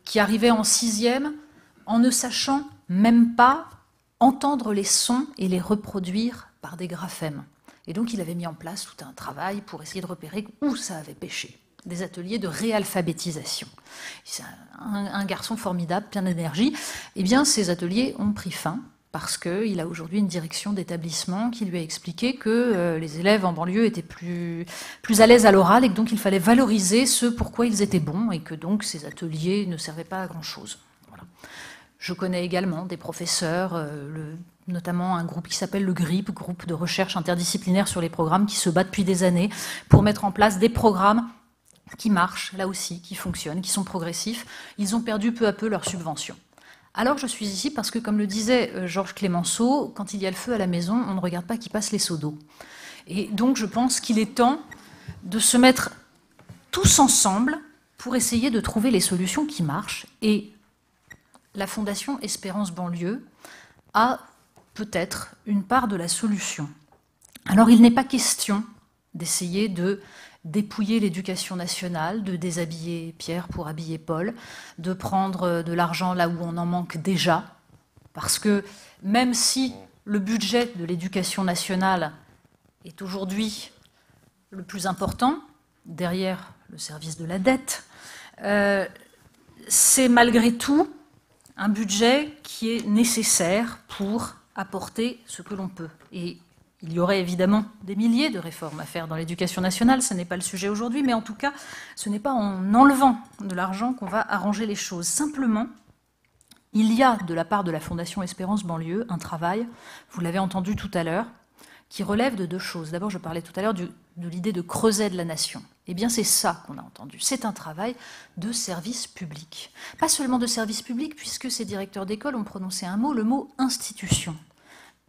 Speaker 11: qui arrivaient en 6e en ne sachant même pas entendre les sons et les reproduire par des graphèmes. Et donc il avait mis en place tout un travail pour essayer de repérer où ça avait pêché. Des ateliers de réalphabétisation. C'est un garçon formidable, plein d'énergie. Eh bien, ces ateliers ont pris fin parce qu'il a aujourd'hui une direction d'établissement qui lui a expliqué que les élèves en banlieue étaient plus à l'aise à l'oral et que donc il fallait valoriser ce pourquoi ils étaient bons et que donc ces ateliers ne servaient pas à grand-chose. Voilà. Je connais également des professeurs, notamment un groupe qui s'appelle le GRIP, groupe de recherche interdisciplinaire sur les programmes, qui se bat depuis des années pour mettre en place des programmes qui marchent, là aussi, qui fonctionnent, qui sont progressifs. Ils ont perdu peu à peu leurs subventions. Alors je suis ici parce que, comme le disait Georges Clemenceau, quand il y a le feu à la maison, on ne regarde pas qui passe les seaux d'eau. Et donc je pense qu'il est temps de se mettre tous ensemble pour essayer de trouver les solutions qui marchent. Et la Fondation Espérance Banlieue a peut-être une part de la solution. Alors il n'est pas question d'essayer de dépouiller l'éducation nationale, de déshabiller Pierre pour habiller Paul, de prendre de l'argent là où on en manque déjà. Parce que même si le budget de l'éducation nationale est aujourd'hui le plus important, derrière le service de la dette, c'est malgré tout un budget qui est nécessaire pour apporter ce que l'on peut. Et il y aurait évidemment des milliers de réformes à faire dans l'éducation nationale, ce n'est pas le sujet aujourd'hui, mais en tout cas, ce n'est pas en enlevant de l'argent qu'on va arranger les choses. Simplement, il y a de la part de la Fondation Espérance Banlieue un travail, vous l'avez entendu tout à l'heure, qui relève de deux choses. D'abord, je parlais tout à l'heure de l'idée de creuset de la nation. Eh bien, c'est ça qu'on a entendu. C'est un travail de service public. Pas seulement de service public, puisque ces directeurs d'école ont prononcé un mot, le mot institution.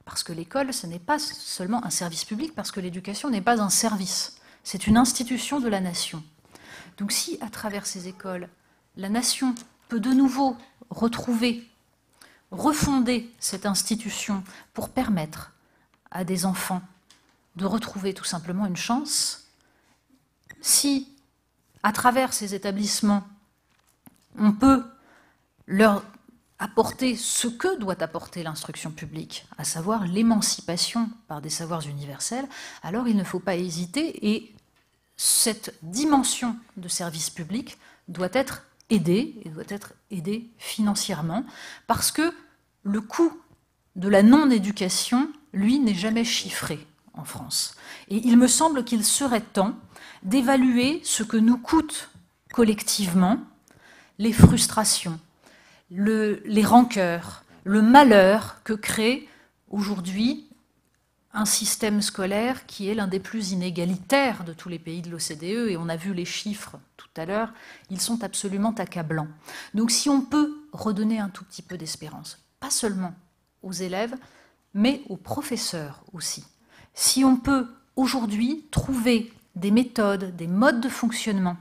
Speaker 11: Parce que l'école, ce n'est pas seulement un service public, parce que l'éducation n'est pas un service. C'est une institution de la nation. Donc si, à travers ces écoles, la nation peut de nouveau retrouver, refonder cette institution pour permettre à des enfants de retrouver tout simplement une chance, si, à travers ces établissements, on peut leur apporter ce que doit apporter l'instruction publique, à savoir l'émancipation par des savoirs universels, alors il ne faut pas hésiter et cette dimension de service public doit être aidée, et doit être aidée financièrement, parce que le coût de la non-éducation, lui, n'est jamais chiffré en France. Et il me semble qu'il serait temps d'évaluer ce que nous coûtent collectivement les frustrations, les rancœurs, le malheur que crée aujourd'hui un système scolaire qui est l'un des plus inégalitaires de tous les pays de l'OCDE, et on a vu les chiffres tout à l'heure, ils sont absolument accablants. Donc si on peut redonner un tout petit peu d'espérance, pas seulement aux élèves, mais aux professeurs aussi. Si on peut aujourd'hui trouver des méthodes, des modes de fonctionnement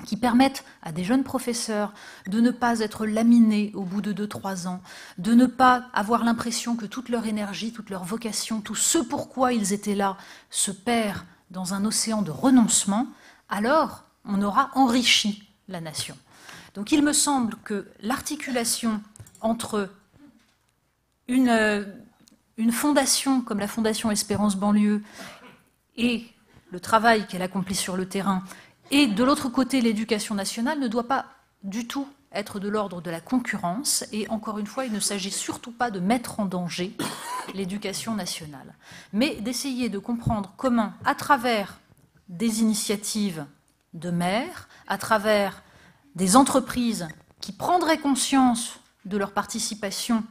Speaker 11: qui permettent à des jeunes professeurs de ne pas être laminés au bout de 2-3 ans, de ne pas avoir l'impression que toute leur énergie, toute leur vocation, tout ce pourquoi ils étaient là se perd dans un océan de renoncement, alors on aura enrichi la nation. Donc il me semble que l'articulation entre une fondation comme la Fondation Espérance Banlieue et le travail qu'elle accomplit sur le terrain, et de l'autre côté l'éducation nationale, ne doit pas du tout être de l'ordre de la concurrence. Et encore une fois, il ne s'agit surtout pas de mettre en danger l'éducation nationale, mais d'essayer de comprendre comment, à travers des initiatives de maires, à travers des entreprises qui prendraient conscience de leur participation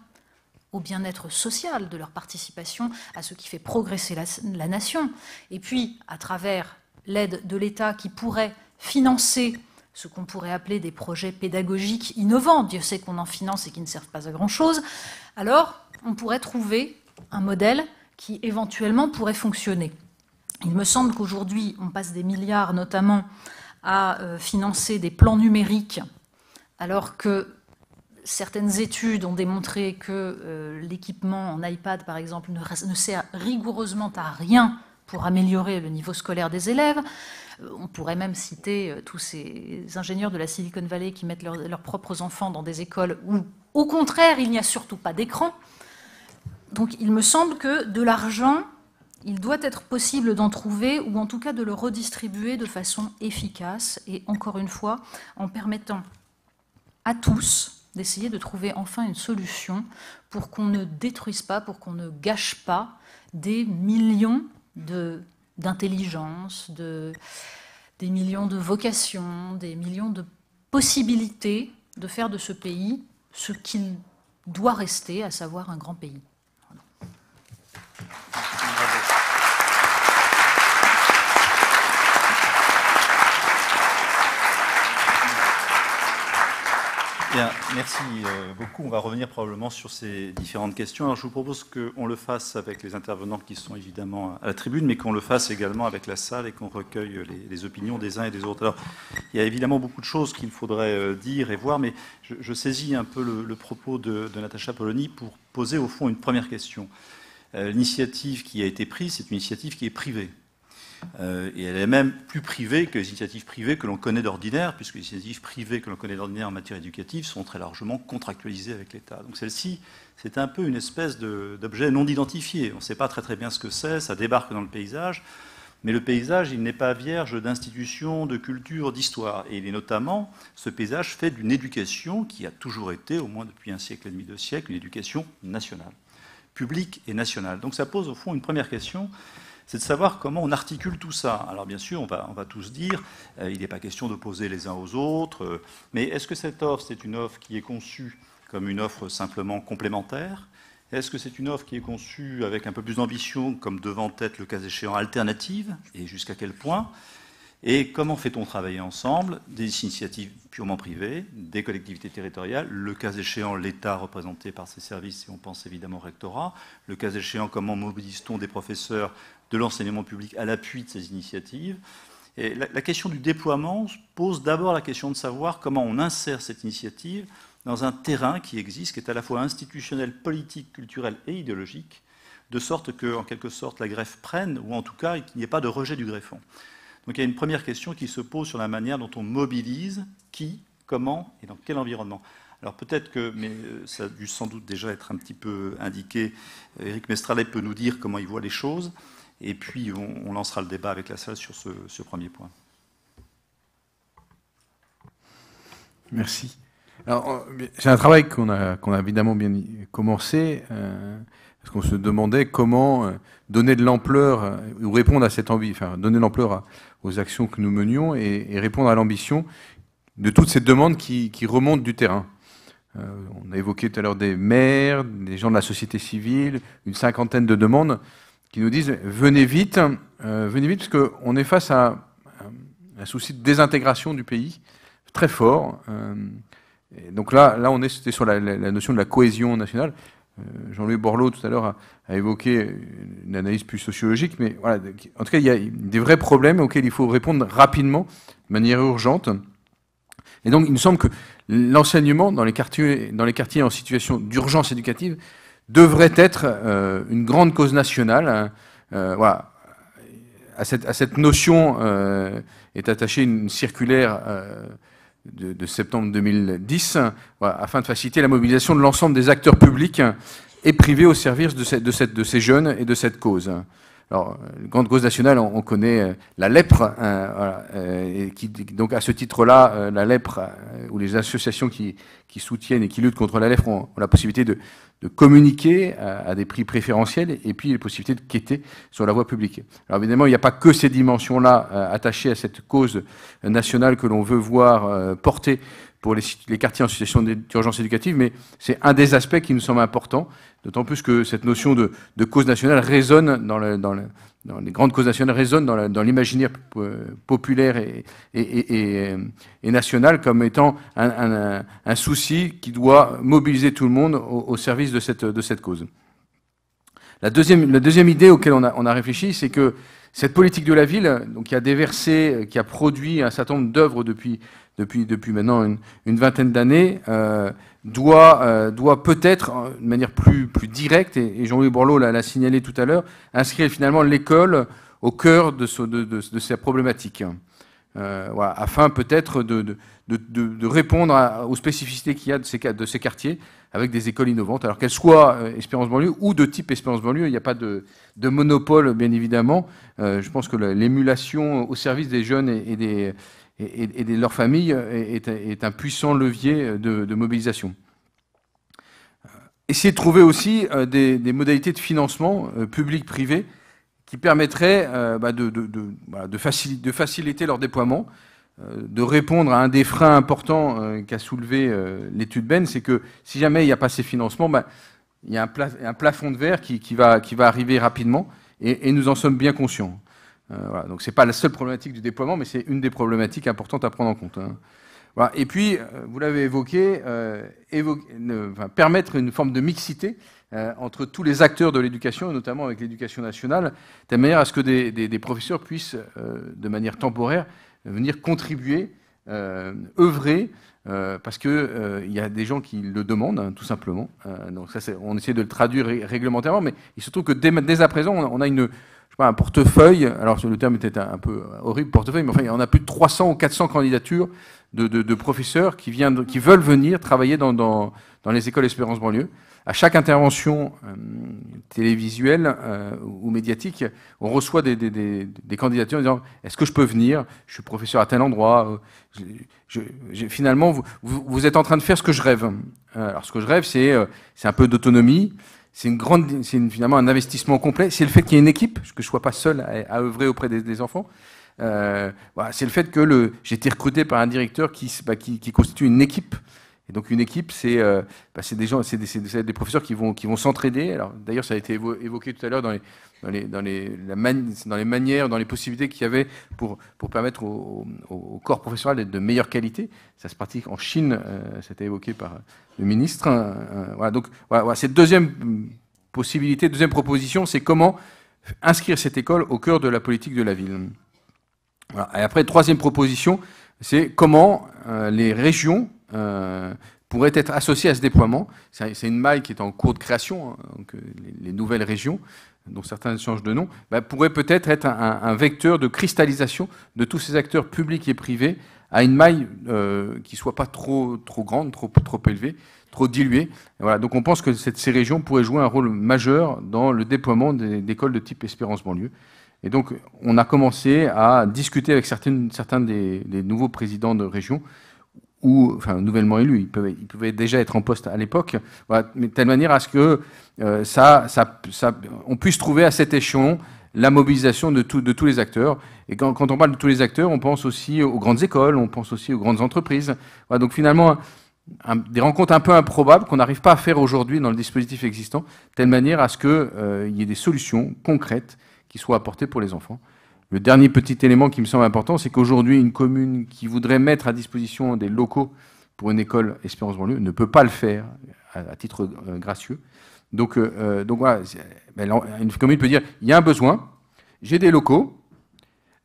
Speaker 11: au bien-être social, de leur participation à ce qui fait progresser la nation, et puis à travers l'aide de l'État qui pourrait financer ce qu'on pourrait appeler des projets pédagogiques innovants, Dieu sait qu'on en finance et qui ne servent pas à grand-chose, alors on pourrait trouver un modèle qui éventuellement pourrait fonctionner. Il me semble qu'aujourd'hui, on passe des milliards notamment à financer des plans numériques, alors que certaines études ont démontré que l'équipement en iPad, par exemple, ne sert rigoureusement à rien pour améliorer le niveau scolaire des élèves. On pourrait même citer tous ces ingénieurs de la Silicon Valley qui mettent leurs propres enfants dans des écoles où, au contraire, il n'y a surtout pas d'écran. Donc il me semble que de l'argent, il doit être possible d'en trouver, ou en tout cas de le redistribuer de façon efficace, et encore une fois, en permettant à tous d'essayer de trouver enfin une solution pour qu'on ne détruise pas, pour qu'on ne gâche pas des millions d'intelligence, des millions de vocations, des millions de possibilités de faire de ce pays ce qu'il doit rester, à savoir un grand pays. Voilà.
Speaker 2: Bien, merci beaucoup. On va revenir probablement sur ces différentes questions. Alors, je vous propose qu'on le fasse avec les intervenants qui sont évidemment à la tribune, mais qu'on le fasse également avec la salle et qu'on recueille les opinions des uns et des autres. Alors, il y a évidemment beaucoup de choses qu'il faudrait dire et voir, mais je saisis un peu le propos de Natacha Polony pour poser au fond une première question. L'initiative qui a été prise, c'est une initiative qui est privée. Et elle est même plus privée que les initiatives privées que l'on connaît d'ordinaire, puisque les initiatives privées que l'on connaît d'ordinaire en matière éducative sont très largement contractualisées avec l'État. Donc celle-ci, c'est un peu une espèce d'objet non identifié. On ne sait pas très bien ce que c'est, ça débarque dans le paysage, mais le paysage, il n'est pas vierge d'institutions, de culture, d'histoire. Et il est notamment, ce paysage fait d'une éducation qui a toujours été, au moins depuis un siècle et demi, 2 siècles, une éducation nationale, publique et nationale. Donc ça pose au fond une première question, c'est de savoir comment on articule tout ça. Alors bien sûr, on va tous dire, il n'est pas question d'opposer les uns aux autres, mais est-ce que cette offre, c'est une offre qui est conçue comme une offre simplement complémentaire ? Est-ce que c'est une offre qui est conçue avec un peu plus d'ambition, comme devant être le cas échéant alternative, et jusqu'à quel point ? Et comment fait-on travailler ensemble des initiatives purement privées, des collectivités territoriales, le cas échéant l'État représenté par ses services, et on pense évidemment au rectorat, le cas échéant comment mobilise-t-on des professeurs de l'enseignement public à l'appui de ces initiatives. Et la question du déploiement pose d'abord la question de savoir comment on insère cette initiative dans un terrain qui existe, qui est à la fois institutionnel, politique, culturel et idéologique, de sorte que, en quelque sorte, la greffe prenne, ou en tout cas, qu'il n'y ait pas de rejet du greffon. Donc il y a une première question qui se pose sur la manière dont on mobilise, qui, comment et dans quel environnement. Alors peut-être que, mais ça a dû sans doute déjà être un petit peu indiqué, Éric Mestralet peut nous dire comment il voit les choses, et puis on lancera le débat avec la salle sur ce premier point.
Speaker 8: Merci. Alors, c'est un travail qu'on a évidemment bien commencé, parce qu'on se demandait comment donner de l'ampleur ou répondre à cette envie, enfin donner de l'ampleur aux actions que nous menions et répondre à l'ambition de toutes ces demandes qui remontent du terrain. On a évoqué tout à l'heure des maires, des gens de la société civile, une 50aine de demandes qui nous disent venez vite parce qu'on est face à un souci de désintégration du pays très fort. Et donc là, c'était sur la notion de la cohésion nationale. Jean-Louis Borloo, tout à l'heure, a évoqué une analyse plus sociologique, mais voilà, en tout cas, il y a des vrais problèmes auxquels il faut répondre rapidement, de manière urgente. Et donc, il me semble que l'enseignement dans les quartiers en situation d'urgence éducative devrait être une grande cause nationale. Voilà. À cette notion est attachée une circulaire de septembre 2010, voilà, afin de faciliter la mobilisation de l'ensemble des acteurs publics et privés au service de ces jeunes et de cette cause. Alors, grande cause nationale, on connaît la lèpre, voilà, et donc à ce titre-là, la lèpre, ou les associations qui soutiennent et qui luttent contre la lèpre ont la possibilité de communiquer à des prix préférentiels et puis les possibilités de quêter sur la voie publique. Alors évidemment, il n'y a pas que ces dimensions-là attachées à cette cause nationale que l'on veut voir portée pour les quartiers en situation d'urgence éducative, mais c'est un des aspects qui nous semble important, d'autant plus que cette notion de cause nationale résonne dans les grandes causes nationales résonnent dans l'imaginaire populaire et national comme étant un souci qui doit mobiliser tout le monde au service de cette cause. La deuxième idée auquel on a réfléchi, c'est que cette politique de la ville, donc qui a déversé, qui a produit un certain nombre d'œuvres depuis maintenant une vingtaine d'années, doit peut-être, de manière plus directe, et Jean-Louis Borloo l'a signalé tout à l'heure, inscrire finalement l'école au cœur de ces problématiques. Voilà, afin peut-être de répondre aux spécificités qu'il y a de ces quartiers avec des écoles innovantes, alors qu'elles soient Espérance banlieue ou de type Espérance banlieue. Il n'y a pas de monopole, bien évidemment. Je pense que l'émulation au service des jeunes et de leurs familles est un puissant levier de mobilisation. Essayer de trouver aussi des modalités de financement public-privé qui permettraient de faciliter leur déploiement, de répondre à un des freins importants qu'a soulevé l'étude Ben, c'est que si jamais il n'y a pas ces financements, il y a un plafond de verre qui va arriver rapidement, et nous en sommes bien conscients. Voilà, donc ce n'est pas la seule problématique du déploiement, mais c'est une des problématiques importantes à prendre en compte. Voilà. Et puis, vous l'avez évoqué, permettre une forme de mixité entre tous les acteurs de l'éducation, et notamment avec l'éducation nationale, de telle manière à ce que des professeurs puissent, de manière temporaire, venir contribuer, œuvrer, parce qu'il y a des gens qui le demandent, tout simplement. Donc ça, on essaie de le traduire réglementairement, mais il se trouve que dès à présent, on a je un portefeuille, alors le terme était un peu horrible, portefeuille, mais enfin, on a plus de 300 ou 400 candidatures de professeurs qui veulent venir travailler dans les écoles Espérance banlieue. À chaque intervention télévisuelle ou médiatique, on reçoit des candidatures en disant « Est-ce que je peux venir? Je suis professeur à tel endroit. Finalement, vous êtes en train de faire ce que je rêve. » Alors, ce que je rêve, c'est un peu d'autonomie. C'est finalement un investissement complet. C'est le fait qu'il y ait une équipe, que je ne sois pas seul à œuvrer auprès des enfants. Voilà, c'est le fait que j'ai été recruté par un directeur qui constitue une équipe. Et donc une équipe, c'est des gens, c'est des professeurs qui vont s'entraider. Alors d'ailleurs, ça a été évoqué tout à l'heure dans les manières, dans les possibilités qu'il y avait pour permettre au corps professoral d'être de meilleure qualité. Ça se pratique en Chine, c'était évoqué par le ministre. Voilà, donc voilà, cette deuxième possibilité, deuxième proposition, c'est comment inscrire cette école au cœur de la politique de la ville. Voilà. Et après, troisième proposition, c'est comment les régions pourraient être associées à ce déploiement. C'est une maille qui est en cours de création, hein, donc les nouvelles régions, dont certains changent de nom, pourraient peut-être être un vecteur de cristallisation de tous ces acteurs publics et privés à une maille qui ne soit pas trop grande, trop élevée, trop diluée. Et voilà, donc on pense que ces régions pourraient jouer un rôle majeur dans le déploiement d'écoles de type Espérance banlieue. Et donc, on a commencé à discuter avec certains des nouveaux présidents de région, ou enfin nouvellement élus, ils pouvaient déjà être en poste à l'époque, voilà, mais de telle manière à ce que on puisse trouver à cet échelon la mobilisation de tous les acteurs. Et quand on parle de tous les acteurs, on pense aussi aux grandes écoles, on pense aussi aux grandes entreprises. Voilà, donc finalement, des rencontres un peu improbables qu'on n'arrive pas à faire aujourd'hui dans le dispositif existant, de telle manière à ce qu'il y ait des solutions concrètes qui soient apportées pour les enfants. Le dernier petit élément qui me semble important, c'est qu'aujourd'hui, une commune qui voudrait mettre à disposition des locaux pour une école Espérance banlieue ne peut pas le faire à titre gracieux. Donc voilà, une commune peut dire, il y a un besoin, j'ai des locaux,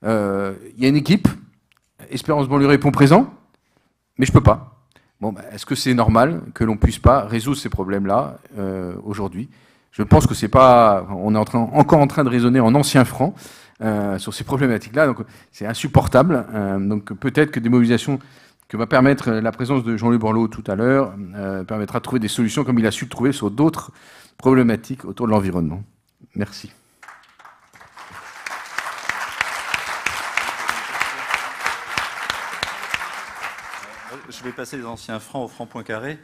Speaker 8: il y a une équipe, Espérance banlieue répond présent, mais je ne peux pas. Bon, est-ce que c'est normal que l'on ne puisse pas résoudre ces problèmes-là aujourd'hui? Je pense que c'est pas, on est encore en train de raisonner en ancien franc sur ces problématiques-là, donc c'est insupportable. Donc peut-être que des mobilisations que va permettre la présence de Jean-Louis Borloo tout à l'heure permettra de trouver des solutions comme il a su trouver sur d'autres problématiques autour de l'environnement. Merci.
Speaker 2: Je vais passer des anciens francs aux francs Poincaré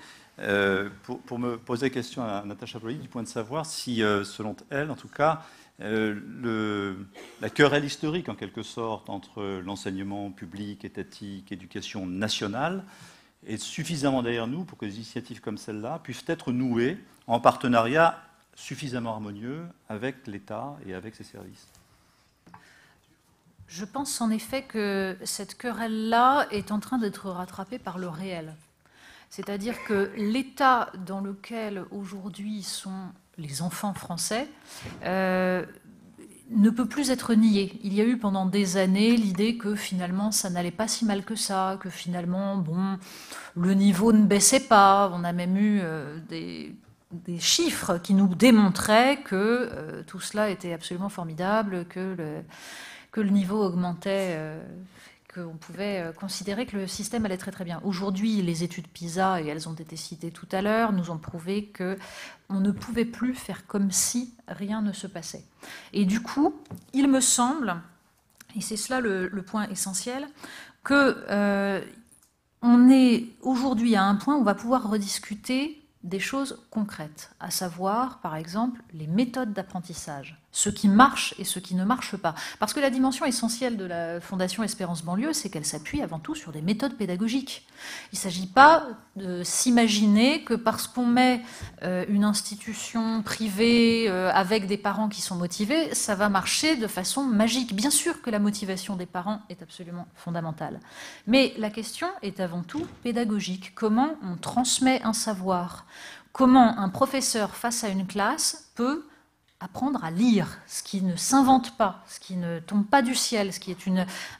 Speaker 2: pour me poser la question à Natacha Polony du point de savoir si, selon elle, en tout cas, la querelle historique, en quelque sorte, entre l'enseignement public, étatique, éducation nationale, est suffisamment derrière nous pour que des initiatives comme celle-là puissent être nouées en partenariat suffisamment harmonieux avec l'État et avec ses services.
Speaker 11: Je pense en effet que cette querelle-là est en train d'être rattrapée par le réel. C'est-à-dire que l'état dans lequel aujourd'hui sont les enfants français ne peut plus être nié. Il y a eu pendant des années l'idée que finalement ça n'allait pas si mal que ça, que finalement bon, le niveau ne baissait pas. On a même eu des chiffres qui nous démontraient que tout cela était absolument formidable, que le niveau augmentait, qu'on pouvait considérer que le système allait très très bien. Aujourd'hui, les études PISA, et elles ont été citées tout à l'heure, nous ont prouvé qu'on ne pouvait plus faire comme si rien ne se passait. Et du coup, il me semble, et c'est cela le point essentiel, que on est aujourd'hui à un point où on va pouvoir rediscuter des choses concrètes, à savoir, par exemple, les méthodes d'apprentissage, ce qui marche et ce qui ne marche pas. Parce que la dimension essentielle de la Fondation Espérance banlieue, c'est qu'elle s'appuie avant tout sur des méthodes pédagogiques. Il ne s'agit pas de s'imaginer que parce qu'on met une institution privée avec des parents qui sont motivés, ça va marcher de façon magique. Bien sûr que la motivation des parents est absolument fondamentale. Mais la question est avant tout pédagogique. Comment on transmet un savoir ? Comment un professeur face à une classe peut apprendre à lire, ce qui ne s'invente pas, ce qui ne tombe pas du ciel, ce qui est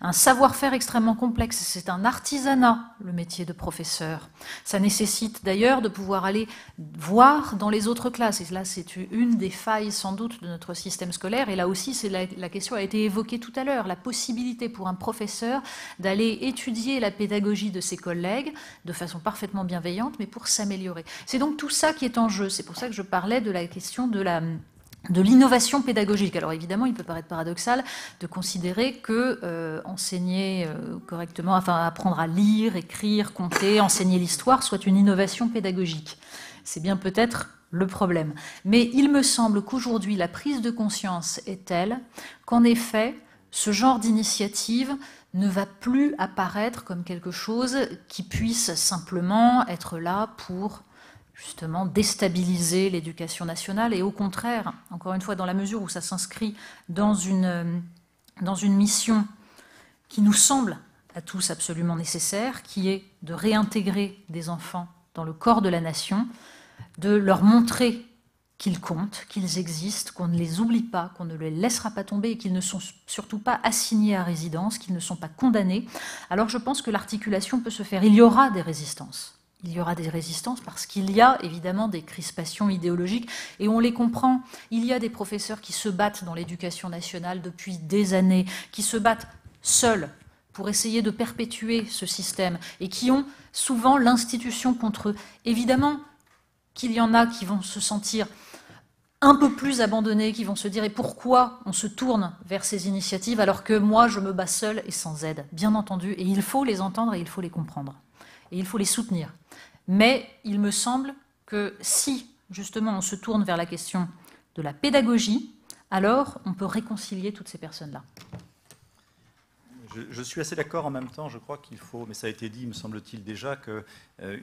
Speaker 11: un savoir-faire extrêmement complexe. C'est un artisanat, le métier de professeur. Ça nécessite d'ailleurs de pouvoir aller voir dans les autres classes. Et là, c'est une des failles sans doute de notre système scolaire. Et là aussi, la question a été évoquée tout à l'heure, la possibilité pour un professeur d'aller étudier la pédagogie de ses collègues de façon parfaitement bienveillante, mais pour s'améliorer. C'est donc tout ça qui est en jeu. C'est pour ça que je parlais de la question de l'innovation pédagogique. Alors évidemment, il peut paraître paradoxal de considérer que enseigner correctement, enfin apprendre à lire, écrire, compter, enseigner l'histoire soit une innovation pédagogique. C'est bien peut-être le problème. Mais il me semble qu'aujourd'hui, la prise de conscience est telle qu'en effet, ce genre d'initiative ne va plus apparaître comme quelque chose qui puisse simplement être là pour justement déstabiliser l'éducation nationale, et au contraire, encore une fois, dans la mesure où ça s'inscrit dans une mission qui nous semble à tous absolument nécessaire, qui est de réintégrer des enfants dans le corps de la nation, de leur montrer qu'ils comptent, qu'ils existent, qu'on ne les oublie pas, qu'on ne les laissera pas tomber, et qu'ils ne sont surtout pas assignés à résidence, qu'ils ne sont pas condamnés. Alors je pense que l'articulation peut se faire. Il y aura des résistances. Il y aura des résistances parce qu'il y a évidemment des crispations idéologiques, et on les comprend. Il y a des professeurs qui se battent dans l'éducation nationale depuis des années, qui se battent seuls pour essayer de perpétuer ce système, et qui ont souvent l'institution contre eux. Évidemment qu'il y en a qui vont se sentir un peu plus abandonnés, qui vont se dire « et pourquoi on se tourne vers ces initiatives alors que moi je me bats seul et sans aide ?» Bien entendu, et il faut les entendre et il faut les comprendre. Et il faut les soutenir. Mais il me semble que si, justement, on se tourne vers la question de la pédagogie, alors on peut réconcilier toutes ces personnes-là.
Speaker 2: Je suis assez d'accord en même temps, je crois qu'il faut, mais ça a été dit, me semble-t-il déjà, qu'une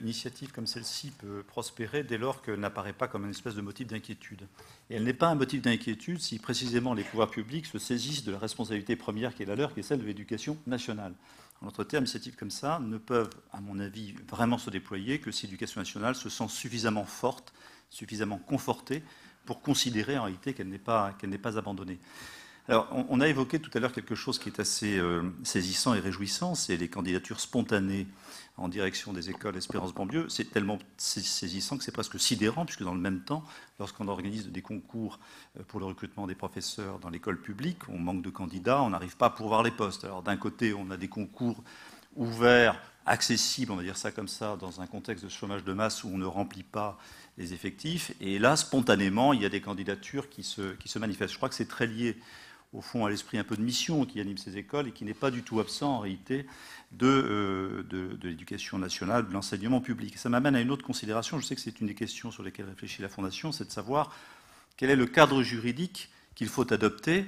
Speaker 2: initiative comme celle-ci peut prospérer dès lors qu'elle n'apparaît pas comme une espèce de motif d'inquiétude. Et elle n'est pas un motif d'inquiétude si précisément les pouvoirs publics se saisissent de la responsabilité première qui est la leur, qui est celle de l'éducation nationale. En d'autres termes, initiatives comme ça ne peuvent, à mon avis, vraiment se déployer que si l'éducation nationale se sent suffisamment forte, suffisamment confortée pour considérer en réalité qu'elle n'est pas abandonnée. Alors, on a évoqué tout à l'heure quelque chose qui est assez saisissant et réjouissant, c'est les candidatures spontanées en direction des écoles Espérance-Banlieue. C'est tellement saisissant que c'est presque sidérant, puisque dans le même temps, lorsqu'on organise des concours pour le recrutement des professeurs dans l'école publique, on manque de candidats, on n'arrive pas à pourvoir les postes. Alors d'un côté, on a des concours ouverts, accessibles, on va dire ça comme ça, dans un contexte de chômage de masse où on ne remplit pas les effectifs. Et là, spontanément, il y a des candidatures qui se manifestent. Je crois que c'est très lié au fond à l'esprit un peu de mission qui anime ces écoles et qui n'est pas du tout absent en réalité de l'éducation nationale, de l'enseignement public. Et ça m'amène à une autre considération, je sais que c'est une des questions sur lesquelles réfléchit la Fondation, c'est de savoir quel est le cadre juridique qu'il faut adopter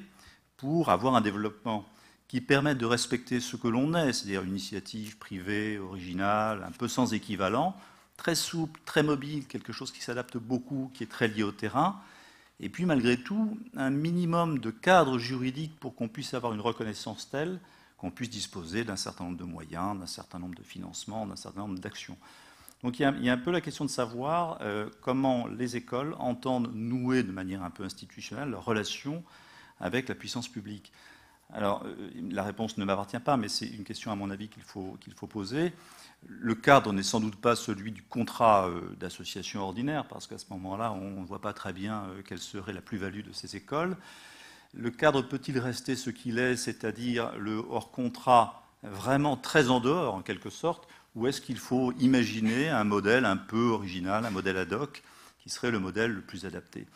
Speaker 2: pour avoir un développement qui permette de respecter ce que l'on est, c'est-à-dire une initiative privée, originale, un peu sans équivalent, très souple, très mobile, quelque chose qui s'adapte beaucoup, qui est très lié au terrain. Et puis, malgré tout, un minimum de cadre juridique pour qu'on puisse avoir une reconnaissance telle qu'on puisse disposer d'un certain nombre de moyens, d'un certain nombre de financements, d'un certain nombre d'actions. Donc, il y a un peu la question de savoir comment les écoles entendent nouer de manière un peu institutionnelle leur relation avec la puissance publique. Alors, la réponse ne m'appartient pas, mais c'est une question, à mon avis, qu'il faut poser. Le cadre n'est sans doute pas celui du contrat d'association ordinaire, parce qu'à ce moment-là, on ne voit pas très bien quelle serait la plus-value de ces écoles. Le cadre peut-il rester ce qu'il est, c'est-à-dire le hors-contrat vraiment très en dehors, en quelque sorte, ou est-ce qu'il faut imaginer un modèle un peu original, un modèle ad hoc, qui serait le modèle le plus adapté?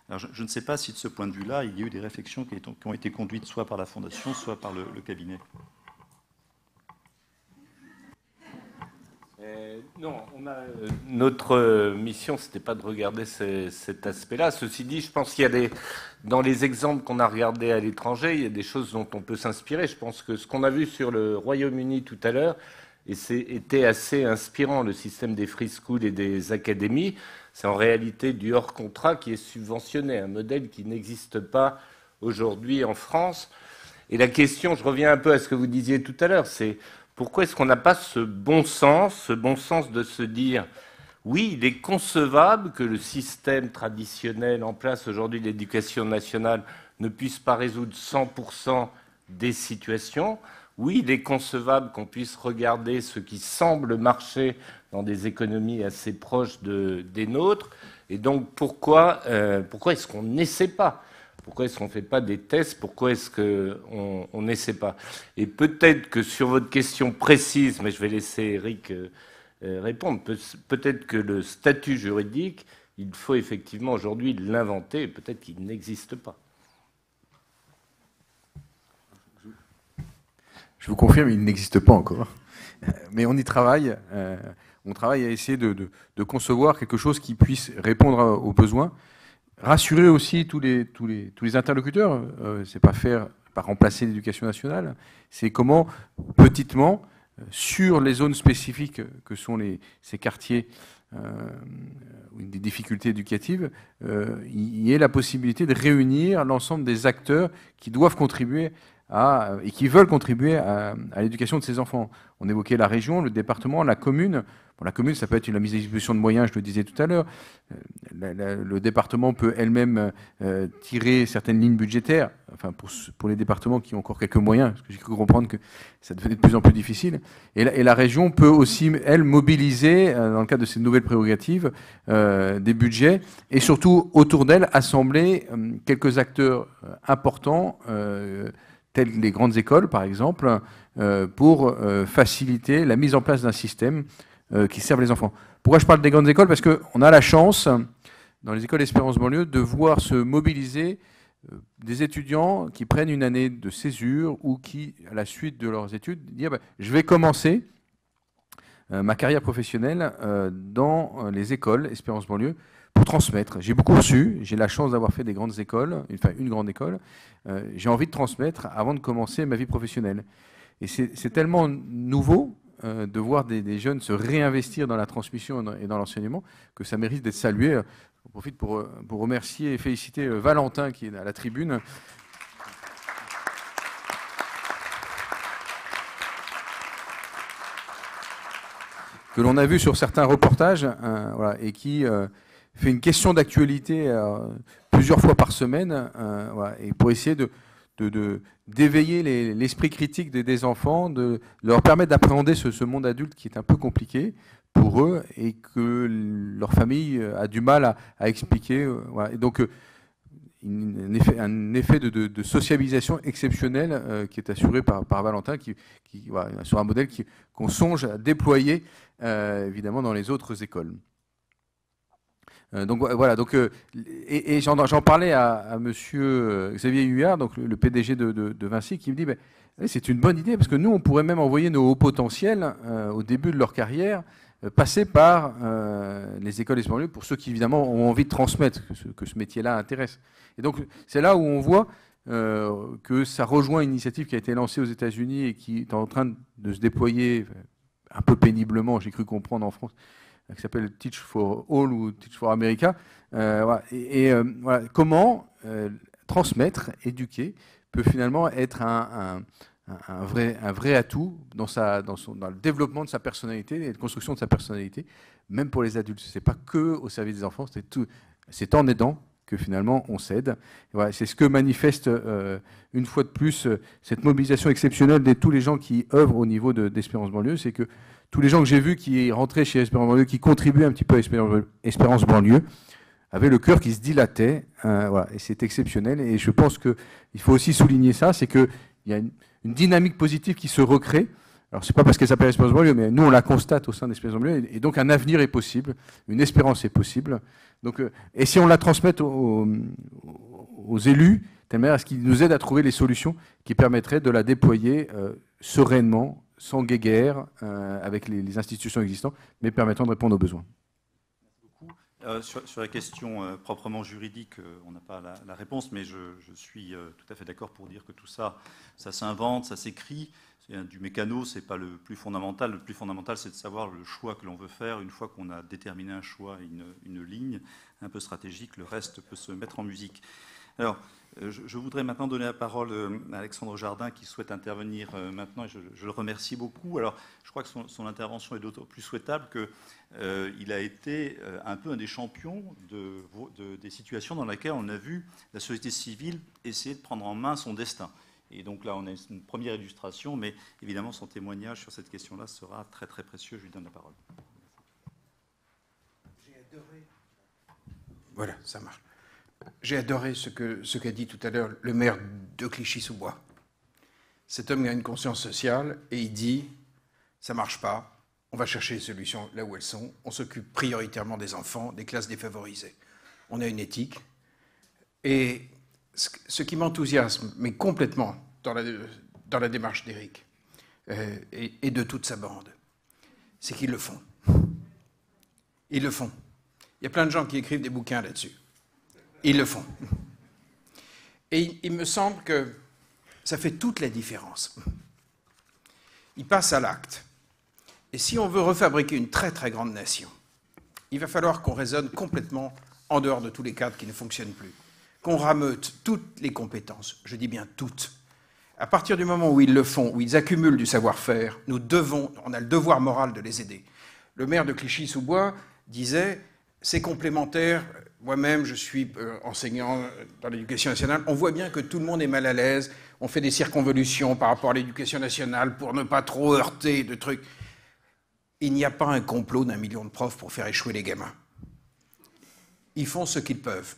Speaker 2: Alors, je ne sais pas si de ce point de vue-là, il y a eu des réflexions qui ont été conduites soit par la Fondation, soit par le cabinet.
Speaker 9: Non, notre mission, ce n'était pas de regarder cet aspect-là. Ceci dit, je pense qu'il y a dans les exemples qu'on a regardés à l'étranger, il y a des choses dont on peut s'inspirer. Je pense que ce qu'on a vu sur le Royaume-Uni tout à l'heure était assez inspirant. Le système des free schools et des académies, c'est en réalité du hors-contrat qui est subventionné, un modèle qui n'existe pas aujourd'hui en France. Et la question, je reviens un peu à ce que vous disiez tout à l'heure, c'est pourquoi est-ce qu'on n'a pas ce bon sens de se dire Oui, il est concevable que le système traditionnel en place aujourd'hui de l'éducation nationale ne puisse pas résoudre 100% des situations. Oui, il est concevable qu'on puisse regarder ce qui semble marcher dans des économies assez proches des nôtres. Et donc, pourquoi est-ce qu'on n'essaie pas? Pourquoi est-ce qu'on ne fait pas des tests? Pourquoi est-ce qu'on n'essaie pas? Et peut-être que sur votre question précise, mais je vais laisser Eric répondre, peut-être que le statut juridique, il faut effectivement aujourd'hui l'inventer, peut-être qu'il n'existe pas.
Speaker 8: Je vous confirme, il n'existe pas encore. Mais on y travaille. On travaille à essayer de concevoir quelque chose qui puisse répondre aux besoins. Rassurer aussi tous les interlocuteurs. C'est pas remplacer l'éducation nationale. C'est comment, petitement, sur les zones spécifiques que sont ces quartiers des difficultés éducatives, il y ait la possibilité de réunir l'ensemble des acteurs qui doivent contribuer et qui veulent contribuer à l'éducation de ces enfants. On évoquait la région, le département, la commune. Bon, la commune, ça peut être la mise à disposition de moyens, je le disais tout à l'heure. Le département peut elle-même tirer certaines lignes budgétaires, enfin pour les départements qui ont encore quelques moyens, parce que j'ai cru comprendre que ça devenait de plus en plus difficile. Et la région peut aussi, elle, mobiliser, dans le cadre de ces nouvelles prérogatives, des budgets, et surtout, autour d'elle, assembler quelques acteurs importants, telles les grandes écoles, par exemple, pour faciliter la mise en place d'un système qui serve les enfants. Pourquoi je parle des grandes écoles? Parce qu'on a la chance, dans les écoles Espérance Banlieue, de voir se mobiliser des étudiants qui prennent une année de césure ou qui, à la suite de leurs études, disent je vais commencer ma carrière professionnelle dans les écoles Espérance Banlieue pour transmettre. J'ai beaucoup reçu, j'ai la chance d'avoir fait des grandes écoles, enfin une grande école. J'ai envie de transmettre avant de commencer ma vie professionnelle. Et c'est tellement nouveau de voir des jeunes se réinvestir dans la transmission et dans l'enseignement que ça mérite d'être salué. J'en profite pour remercier et féliciter Valentin qui est à la tribune. Que l'on a vu sur certains reportages voilà, et qui fait une question d'actualité plusieurs fois par semaine voilà, et pour essayer d'éveiller l'esprit critique des enfants, de leur permettre d'appréhender ce monde adulte qui est un peu compliqué pour eux et que leur famille a du mal à expliquer. Voilà. Et donc, un effet de sociabilisation exceptionnel qui est assuré par Valentin, voilà, sur un modèle qu'on songe à déployer évidemment dans les autres écoles. Donc voilà, donc, et j'en parlais à monsieur Xavier Huillard, donc le PDG de Vinci, qui me dit c'est une bonne idée parce que nous on pourrait même envoyer nos hauts potentiels au début de leur carrière passer par les écoles espagnoles pour ceux qui évidemment ont envie de transmettre, que ce métier-là intéresse. Et donc c'est là où on voit que ça rejoint une initiative qui a été lancée aux États-Unis et qui est en train de se déployer un peu péniblement, j'ai cru comprendre en France, qui s'appelle Teach for All ou Teach for America. Voilà. Voilà, comment transmettre, éduquer, peut finalement être un vrai atout dans le développement de sa personnalité et la construction de sa personnalité, même pour les adultes. Ce n'est pas que au service des enfants, c'est en aidant que finalement on s'aide. Voilà, c'est ce que manifeste une fois de plus cette mobilisation exceptionnelle de tous les gens qui œuvrent au niveau d'Espérance Banlieue, c'est que tous les gens que j'ai vus qui rentraient chez Espérance Banlieue, qui contribuaient un petit peu à Espérance Banlieue, avaient le cœur qui se dilatait. Voilà, et c'est exceptionnel. Et je pense qu'il faut aussi souligner ça, c'est qu'il y a une dynamique positive qui se recrée. Alors, c'est pas parce qu'elle s'appelle Espérance Banlieue, mais nous, on la constate au sein d'Espérance Banlieue. Et donc, un avenir est possible, une espérance est possible. Donc, et si on la transmet aux élus, telle manière à ce qu'ils nous aident à trouver les solutions qui permettraient de la déployer sereinement, sans guéguerre, avec les institutions existantes, mais permettant de répondre aux besoins.
Speaker 2: Sur la question proprement juridique, on n'a pas la réponse, mais je suis tout à fait d'accord pour dire que tout ça, ça s'invente, ça s'écrit. Du mécano, ce n'est pas le plus fondamental. Le plus fondamental, c'est de savoir le choix que l'on veut faire. Une fois qu'on a déterminé un choix, une ligne un peu stratégique, le reste peut se mettre en musique. Alors, Je voudrais maintenant donner la parole à Alexandre Jardin qui souhaite intervenir maintenant et je le remercie beaucoup. Alors, je crois que son intervention est d'autant plus souhaitable qu'il a été un peu un des champions des situations dans lesquelles on a vu la société civile essayer de prendre en main son destin. Et donc là, on a une première illustration, mais évidemment, son témoignage sur cette question-là sera très très précieux. Je lui donne la parole.
Speaker 12: J'ai adoré. Voilà, ça marche. J'ai adoré ce qu'a dit tout à l'heure le maire de Clichy-sous-Bois. Cet homme a une conscience sociale et il dit « ça ne marche pas, on va chercher les solutions là où elles sont, on s'occupe prioritairement des enfants, des classes défavorisées. On a une éthique. » Et ce qui m'enthousiasme, mais complètement dans la démarche d'Éric et de toute sa bande, c'est qu'ils le font. Ils le font. Il y a plein de gens qui écrivent des bouquins là-dessus. Ils le font. Et il me semble que ça fait toute la différence. Ils passent à l'acte. Et si on veut refabriquer une très très grande nation, il va falloir qu'on raisonne complètement en dehors de tous les cadres qui ne fonctionnent plus. Qu'on rameute toutes les compétences, je dis bien toutes. À partir du moment où ils le font, où ils accumulent du savoir-faire, on a le devoir moral de les aider. Le maire de Clichy-sous-Bois disait, c'est complémentaire. Moi-même, je suis enseignant dans l'éducation nationale. On voit bien que tout le monde est mal à l'aise. On fait des circonvolutions par rapport à l'éducation nationale pour ne pas trop heurter de trucs. Il n'y a pas un complot d'1 million de profs pour faire échouer les gamins. Ils font ce qu'ils peuvent,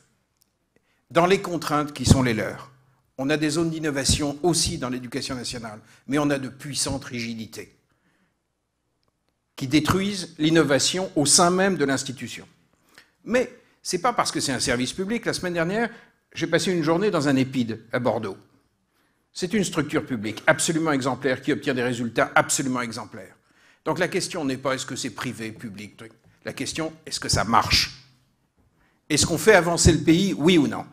Speaker 12: dans les contraintes qui sont les leurs. On a des zones d'innovation aussi dans l'éducation nationale, mais on a de puissantes rigidités qui détruisent l'innovation au sein même de l'institution. Mais ce n'est pas parce que c'est un service public. La semaine dernière, j'ai passé une journée dans un EPID à Bordeaux. C'est une structure publique absolument exemplaire qui obtient des résultats absolument exemplaires. Donc la question n'est pas est-ce que c'est privé, public, truc. La question, est-ce que ça marche? Est-ce qu'on fait avancer le pays, oui ou non?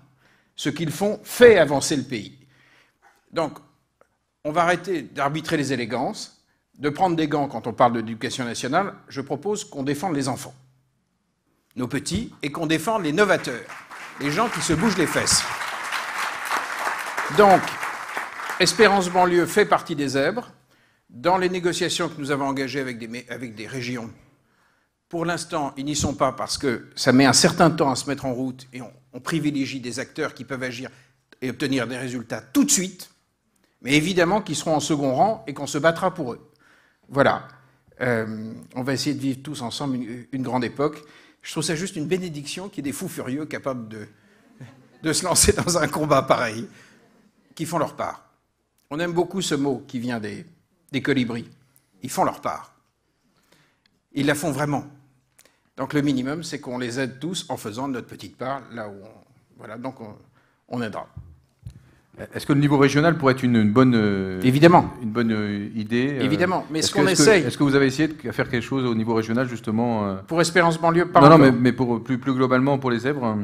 Speaker 12: Ce qu'ils font fait avancer le pays. Donc, on va arrêter d'arbitrer les élégances, de prendre des gants quand on parle d'éducation nationale. Je propose qu'on défende les enfants, nos petits, et qu'on défende les novateurs, les gens qui se bougent les fesses. Donc, Espérance banlieue fait partie des zèbres. Dans les négociations que nous avons engagées avec des régions, pour l'instant, ils n'y sont pas parce que ça met un certain temps à se mettre en route et on privilégie des acteurs qui peuvent agir et obtenir des résultats tout de suite, mais évidemment qu'ils seront en second rang et qu'on se battra pour eux. Voilà. On va essayer de vivre tous ensemble une grande époque. Je trouve ça juste une bénédiction qu'il y ait des fous furieux capables de se lancer dans un combat pareil, qui font leur part. On aime beaucoup ce mot qui vient des colibris. Ils font leur part. Ils la font vraiment. Donc le minimum, c'est qu'on les aide tous en faisant notre petite part, là où voilà, donc on aidera.
Speaker 8: Est-ce que le niveau régional pourrait être une bonne,
Speaker 12: évidemment,
Speaker 8: une bonne idée?
Speaker 12: Évidemment, mais ce qu'on essaye...
Speaker 8: Est-ce que vous avez essayé de faire quelque chose au niveau régional, justement
Speaker 12: Pour Espérance banlieue, pas
Speaker 8: encore.
Speaker 12: Non,
Speaker 8: mais pour, plus globalement pour les zèbres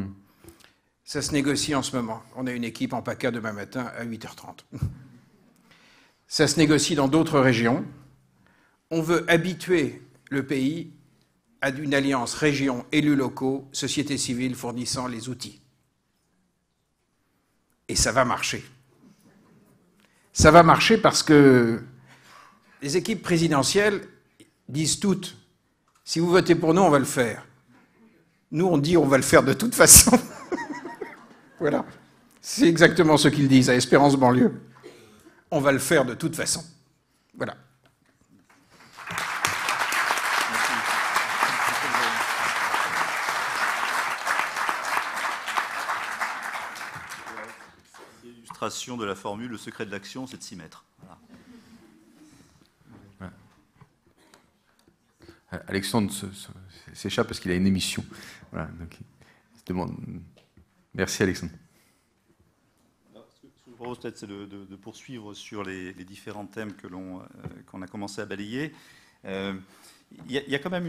Speaker 12: Ça se négocie en ce moment. On a une équipe en PACA demain matin à 8h30. Ça se négocie dans d'autres régions. On veut habituer le pays à une alliance région, élus locaux, société civile fournissant les outils. Et ça va marcher. Ça va marcher parce que les équipes présidentielles disent toutes, si vous votez pour nous, on va le faire. Nous, on dit, on va le faire de toute façon. Voilà. C'est exactement ce qu'ils disent à Espérance banlieue. On va le faire de toute façon. Voilà.
Speaker 2: L'illustration de la formule, le secret de l'action, c'est de s'y mettre. Voilà.
Speaker 8: Ouais. Alexandre s'échappe parce qu'il a une émission. Voilà, donc il se demande. Merci Alexandre.
Speaker 2: Ce que je vous propose peut-être, c'est de poursuivre sur les différents thèmes qu'on a commencé à balayer. Il y a quand même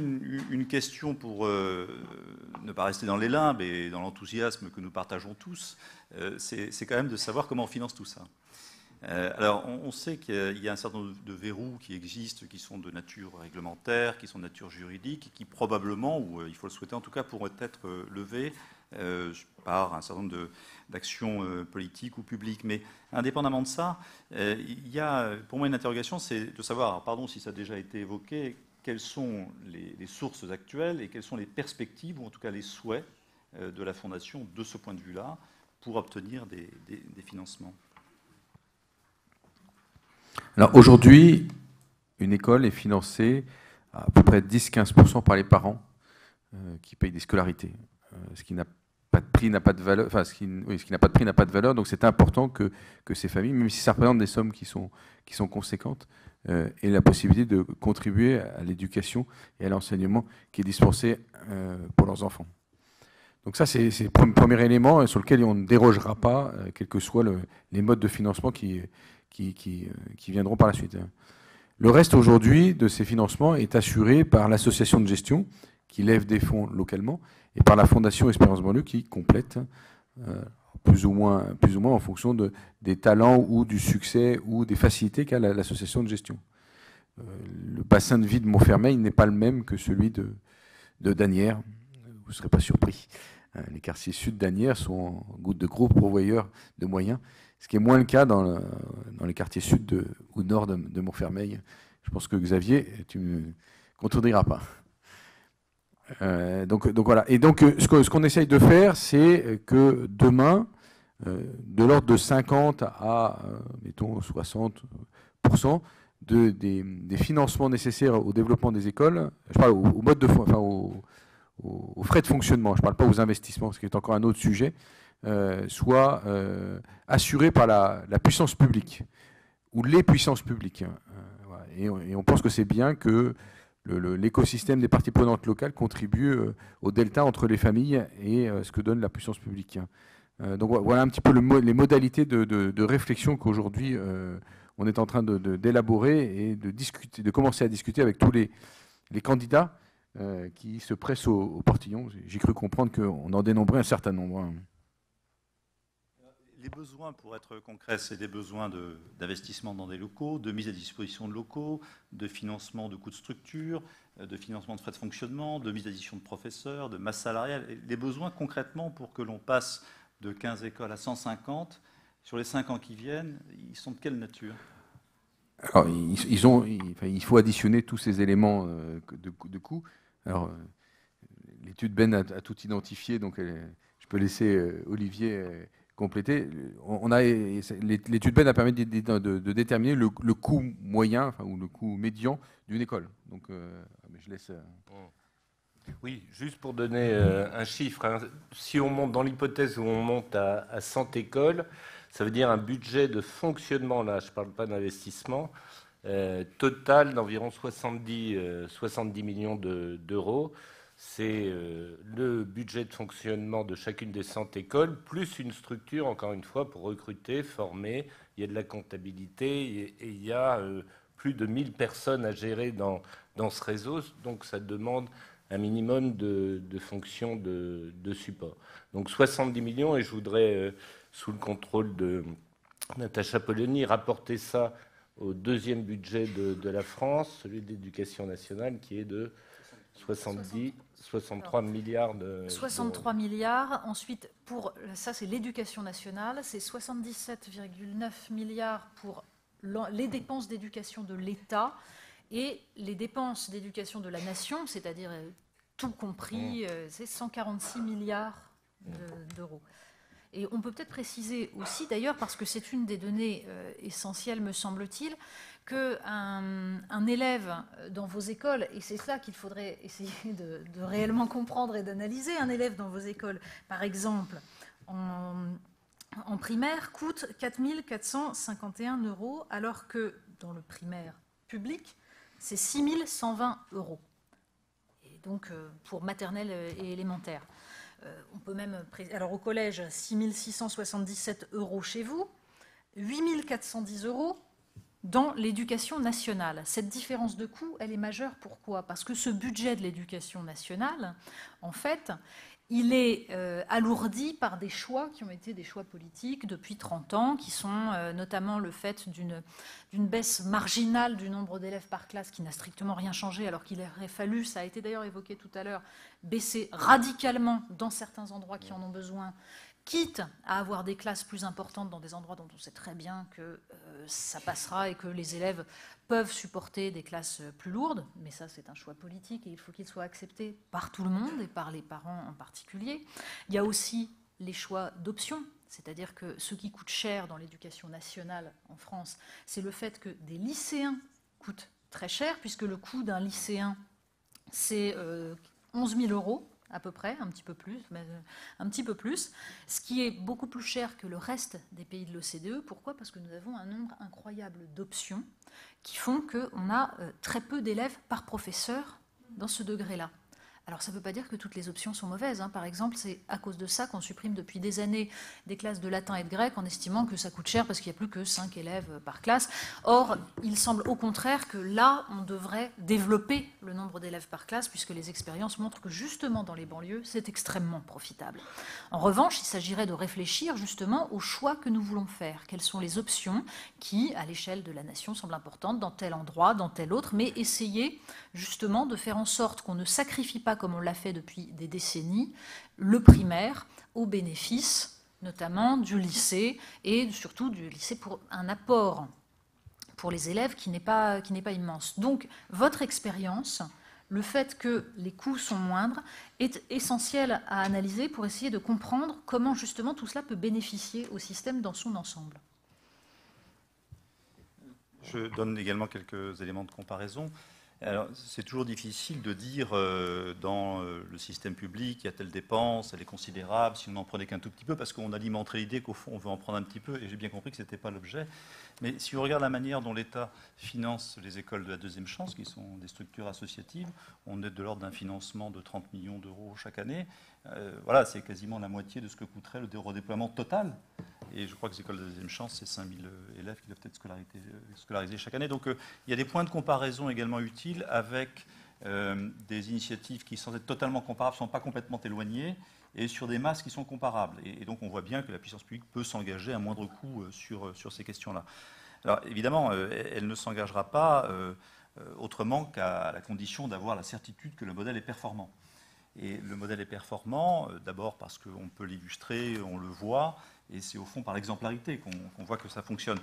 Speaker 2: une question pour ne pas rester dans les limbes et dans l'enthousiasme que nous partageons tous, c'est quand même de savoir comment on finance tout ça. Alors, on sait qu'il y a un certain nombre de verrous qui existent, qui sont de nature réglementaire, qui sont de nature juridique, qui probablement, ou il faut le souhaiter en tout cas, pourront être levés par un certain nombre d'actions politiques ou publiques. Mais indépendamment de ça, il y a pour moi une interrogation, c'est de savoir, alors pardon si ça a déjà été évoqué, quelles sont les sources actuelles et quelles sont les perspectives, ou en tout cas les souhaits de la Fondation de ce point de vue-là, pour obtenir des financements.
Speaker 8: Alors aujourd'hui, une école est financée à peu près 10-15% par les parents qui payent des scolarités. Ce qui n'a pas de prix n'a pas de valeur, enfin ce qui n'a pas de prix n'a pas de valeur. Donc c'est important que ces familles, même si ça représente des sommes qui sont conséquentes, aient la possibilité de contribuer à l'éducation et à l'enseignement qui est dispensé pour leurs enfants. Donc ça, c'est le premier élément sur lequel on ne dérogera pas, quels que soient les modes de financement qui viendront par la suite. Le reste aujourd'hui de ces financements est assuré par l'association de gestion qui lève des fonds localement et par la Fondation Espérance Banlieue qui complète plus ou moins en fonction des talents ou du succès ou des facilités qu'a l'association de gestion. Le bassin de vie de Montfermeil n'est pas le même que celui de d'Asnières. Vous ne serez pas surpris. Les quartiers sud d'Asnières sont de gros pourvoyeurs de moyens, ce qui est moins le cas dans les quartiers sud ou nord de Montfermeil. Je pense que Xavier, tu ne me contrediras pas. Donc voilà. Et donc ce qu'on essaye de faire, c'est que demain, de l'ordre de 50 à mettons 60% des financements nécessaires au développement des écoles, je parle au mode de, enfin aux frais de fonctionnement, je ne parle pas aux investissements, ce qui est encore un autre sujet, soit assurés par la puissance publique ou les puissances publiques. Voilà. Et on pense que c'est bien que l'écosystème des parties prenantes locales contribue au delta entre les familles et ce que donne la puissance publique. Donc voilà un petit peu les modalités de réflexion qu'aujourd'hui on est en train d'élaborer et de commencer à discuter avec tous les candidats qui se pressent au portillon. J'ai cru comprendre qu'on en dénombrait un certain nombre.
Speaker 2: Les besoins, pour être concrets, c'est des besoins d'investissement dans des locaux, de mise à disposition de locaux, de financement de coûts de structure, de financement de frais de fonctionnement, de mise à disposition de professeurs, de masse salariale. Les besoins concrètement pour que l'on passe de 15 écoles à 150, sur les 5 ans qui viennent, ils sont de quelle nature ?
Speaker 8: Alors, il faut additionner tous ces éléments de coût. Alors, l'étude Ben a tout identifié, donc je peux laisser Olivier compléter. L'étude Ben a permis de déterminer le coût moyen, enfin, ou le coût médian d'une école. Donc, je laisse.
Speaker 9: Oui, juste pour donner un chiffre, hein. Si on monte dans l'hypothèse où on monte à 100 écoles, ça veut dire un budget de fonctionnement, là je ne parle pas d'investissement, total d'environ 70 millions d'euros. C'est le budget de fonctionnement de chacune des 100 écoles, plus une structure, encore une fois, pour recruter, former. Il y a de la comptabilité et il y a plus de 1000 personnes à gérer dans ce réseau, donc ça demande un minimum de fonctions de support. Donc 70 millions, et je voudrais, sous le contrôle de Natacha Polony, rapporter ça au deuxième budget de la France, celui de l'éducation nationale, qui est de 63 milliards de
Speaker 11: 63 milliards. Ensuite, pour ça, c'est l'éducation nationale, c'est 77,9 milliards pour les dépenses d'éducation de l'État et les dépenses d'éducation de la nation, c'est-à-dire tout compris, c'est 146 milliards d'euros. Et on peut peut-être préciser aussi, d'ailleurs, parce que c'est une des données essentielles, me semble-t-il, qu'un élève dans vos écoles, et c'est ça qu'il faudrait essayer de réellement comprendre et d'analyser, un élève dans vos écoles, par exemple, en primaire, coûte 4 451 €, alors que dans le primaire public, c'est 6 120 €. Et donc, pour maternelle et élémentaire. On peut même, alors au collège, 6 677 € chez vous, 8 410 € dans l'éducation nationale. Cette différence de coût, elle est majeure. Pourquoi ? Parce que ce budget de l'éducation nationale, en fait, il est alourdi par des choix qui ont été des choix politiques depuis 30 ans, qui sont notamment le fait d'une baisse marginale du nombre d'élèves par classe qui n'a strictement rien changé, alors qu'il aurait fallu, ça a été d'ailleurs évoqué tout à l'heure, baisser radicalement dans certains endroits qui en ont besoin, quitte à avoir des classes plus importantes dans des endroits dont on sait très bien que ça passera et que les élèves peuvent supporter des classes plus lourdes, mais ça c'est un choix politique et il faut qu'il soit accepté par tout le monde et par les parents en particulier. Il y a aussi les choix d'options, c'est-à-dire que ce qui coûte cher dans l'éducation nationale en France, c'est le fait que des lycéens coûtent très cher, puisque le coût d'un lycéen c'est 11 000 € à peu près, un petit peu plus, ce qui est beaucoup plus cher que le reste des pays de l'OCDE. Pourquoi ? Parce que nous avons un nombre incroyable d'options qui font qu'on a très peu d'élèves par professeur dans ce degré-là. Alors ça ne veut pas dire que toutes les options sont mauvaises. Par exemple, c'est à cause de ça qu'on supprime depuis des années des classes de latin et de grec en estimant que ça coûte cher parce qu'il n'y a plus que 5 élèves par classe. Or, il semble au contraire que là, on devrait développer le nombre d'élèves par classe puisque les expériences montrent que justement dans les banlieues, c'est extrêmement profitable. En revanche, il s'agirait de réfléchir justement aux choix que nous voulons faire. Quelles sont les options qui, à l'échelle de la nation, semblent importantes dans tel endroit, dans tel autre, mais essayer justement de faire en sorte qu'on ne sacrifie pas, comme on l'a fait depuis des décennies, le primaire au bénéfice notamment du lycée et surtout du lycée pour un apport pour les élèves qui n'est pas immense. Donc votre expérience, le fait que les coûts sont moindres, est essentiel à analyser pour essayer de comprendre comment justement tout cela peut bénéficier au système dans son ensemble.
Speaker 2: Je donne également quelques éléments de comparaison. C'est toujours difficile de dire dans le système public, il y a telle dépense, elle est considérable, si on n'en prenait qu'un tout petit peu, parce qu'on alimenterait l'idée qu'au fond, on veut en prendre un petit peu, et j'ai bien compris que ce n'était pas l'objet. Mais si on regarde la manière dont l'État finance les écoles de la deuxième chance, qui sont des structures associatives, on est de l'ordre d'un financement de 30 millions d'euros chaque année. Voilà, c'est quasiment la moitié de ce que coûterait le redéploiement total. Et je crois que les écoles de la deuxième chance, c'est 5000 élèves qui doivent être scolarisés chaque année. Donc il y a des points de comparaison également utiles avec des initiatives qui, sans être totalement comparables, ne sont pas complètement éloignées, et sur des masses qui sont comparables. Et donc on voit bien que la puissance publique peut s'engager à moindre coût sur ces questions-là. Alors évidemment, elle ne s'engagera pas autrement qu'à la condition d'avoir la certitude que le modèle est performant. Et le modèle est performant, d'abord parce qu'on peut l'illustrer, on le voit, et c'est au fond par l'exemplarité qu'on voit que ça fonctionne.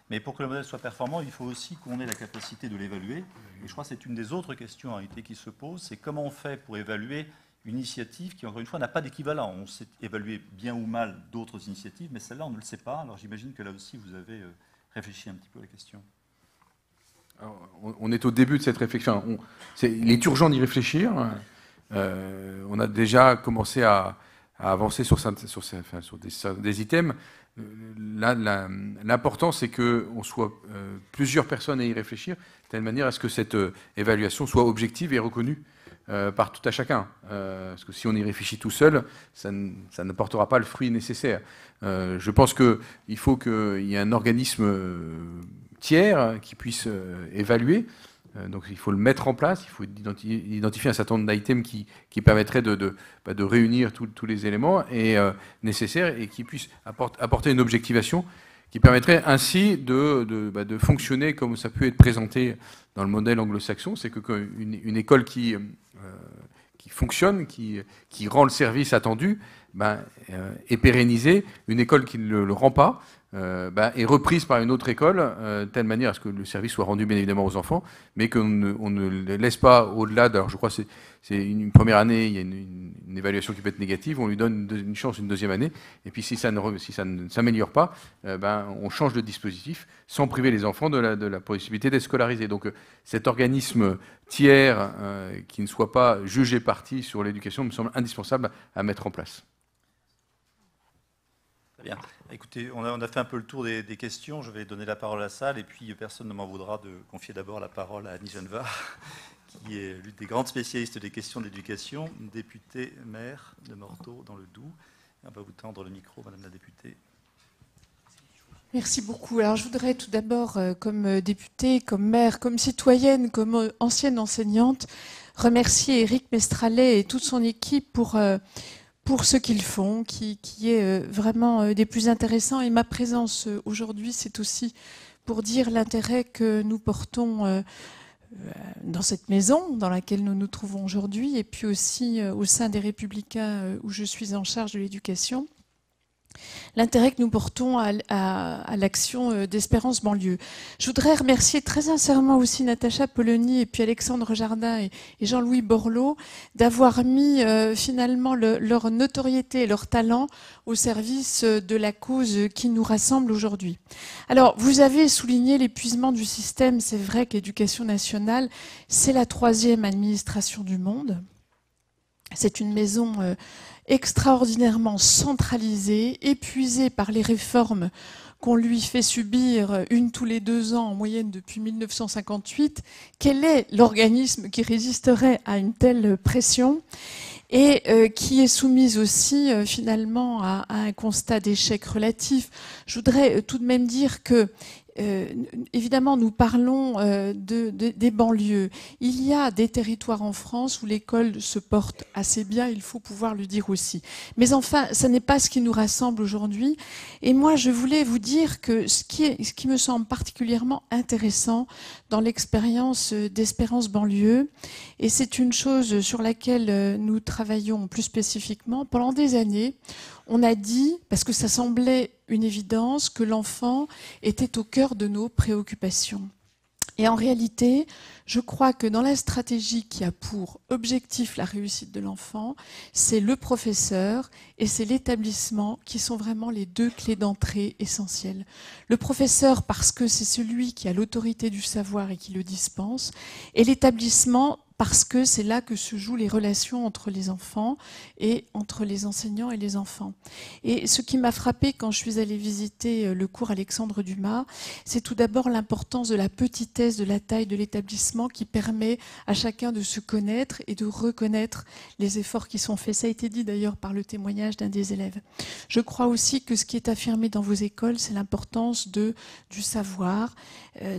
Speaker 2: Mais pour que le modèle soit performant, il faut aussi qu'on ait la capacité de l'évaluer. Et je crois que c'est une des autres questions en réalité qui se pose, c'est comment on fait pour évaluer une initiative qui, encore une fois, n'a pas d'équivalent. On sait évaluer bien ou mal d'autres initiatives, mais celle-là, on ne le sait pas. Alors j'imagine que là aussi, vous avez réfléchi un petit peu à la question.
Speaker 8: Alors, on est au début de cette réflexion. Il est urgent d'y réfléchir. On a déjà commencé à avancer sur des items. L'important, c'est qu'on soit plusieurs personnes à y réfléchir, de telle manière à ce que cette évaluation soit objective et reconnue par tout à chacun. Parce que si on y réfléchit tout seul, ça ne portera pas le fruit nécessaire. Je pense qu'il faut qu'il y ait un organisme tiers qui puisse évaluer. Donc il faut le mettre en place, il faut identifier un certain nombre d'items qui permettraient de réunir tous les éléments nécessaires et qui puissent apporter une objectivation qui permettrait ainsi de fonctionner comme ça peut être présenté dans le modèle anglo-saxon, c'est qu'une école qui fonctionne, qui rend le service attendu, est pérennisée. Une école qui ne le rend pas est reprise par une autre école, de telle manière à ce que le service soit rendu bien évidemment aux enfants, mais qu'on ne les laisse pas au-delà. Alors je crois que c'est une première année, il y a une évaluation qui peut être négative, on lui donne une chance une deuxième année, et puis si ça ne s'améliore pas, on change de dispositif sans priver les enfants de la possibilité d'être scolarisés. Donc cet organisme tiers qui ne soit pas jugé parti sur l'éducation me semble indispensable à mettre en place.
Speaker 2: Très bien. Écoutez, on a fait un peu le tour des questions. Je vais donner la parole à la salle et puis personne ne m'en voudra de confier d'abord la parole à Annie Genevard, qui est l'une des grandes spécialistes des questions d'éducation, députée maire de Morteau dans le Doubs. On va vous tendre le micro, Madame la députée.
Speaker 13: Merci beaucoup. Alors je voudrais tout d'abord, comme députée, comme maire, comme citoyenne, comme ancienne enseignante, remercier Éric Mestralet et toute son équipe pour pour ce qu'ils font, qui est vraiment des plus intéressants. Et ma présence aujourd'hui, c'est aussi pour dire l'intérêt que nous portons dans cette maison dans laquelle nous nous trouvons aujourd'hui, et puis aussi au sein des Républicains où je suis en charge de l'éducation, l'intérêt que nous portons à l'action d'Espérance Banlieue. Je voudrais remercier très sincèrement aussi Natacha Polony et puis Alexandre Jardin et Jean-Louis Borloo d'avoir mis finalement leur notoriété et leur talent au service de la cause qui nous rassemble aujourd'hui. Alors, vous avez souligné l'épuisement du système. C'est vrai que l'Éducation nationale, c'est la 3e administration du monde. C'est une maison extraordinairement centralisée, épuisée par les réformes qu'on lui fait subir une tous les 2 ans en moyenne depuis 1958. Quel est l'organisme qui résisterait à une telle pression et qui est soumise aussi finalement à un constat d'échec relatif? Je voudrais tout de même dire que évidemment, nous parlons des banlieues. Il y a des territoires en France où l'école se porte assez bien, il faut pouvoir le dire aussi. Mais enfin, ce n'est pas ce qui nous rassemble aujourd'hui. Et moi, je voulais vous dire que ce qui me semble particulièrement intéressant dans l'expérience d'Espérance Banlieue, et c'est une chose sur laquelle nous travaillons plus spécifiquement, pendant des années, on a dit, parce que ça semblait une évidence, que l'enfant était au cœur de nos préoccupations. Et en réalité, je crois que dans la stratégie qui a pour objectif la réussite de l'enfant, c'est le professeur et c'est l'établissement qui sont vraiment les 2 clés d'entrée essentielles. Le professeur parce que c'est celui qui a l'autorité du savoir et qui le dispense, et l'établissement parce que c'est là que se jouent les relations entre les enfants et entre les enseignants et les enfants. Et ce qui m'a frappé quand je suis allée visiter le cours Alexandre Dumas, c'est tout d'abord l'importance de la petitesse, de la taille de l'établissement qui permet à chacun de se connaître et de reconnaître les efforts qui sont faits. Ça a été dit d'ailleurs par le témoignage d'un des élèves. Je crois aussi que ce qui est affirmé dans vos écoles, c'est l'importance du savoir,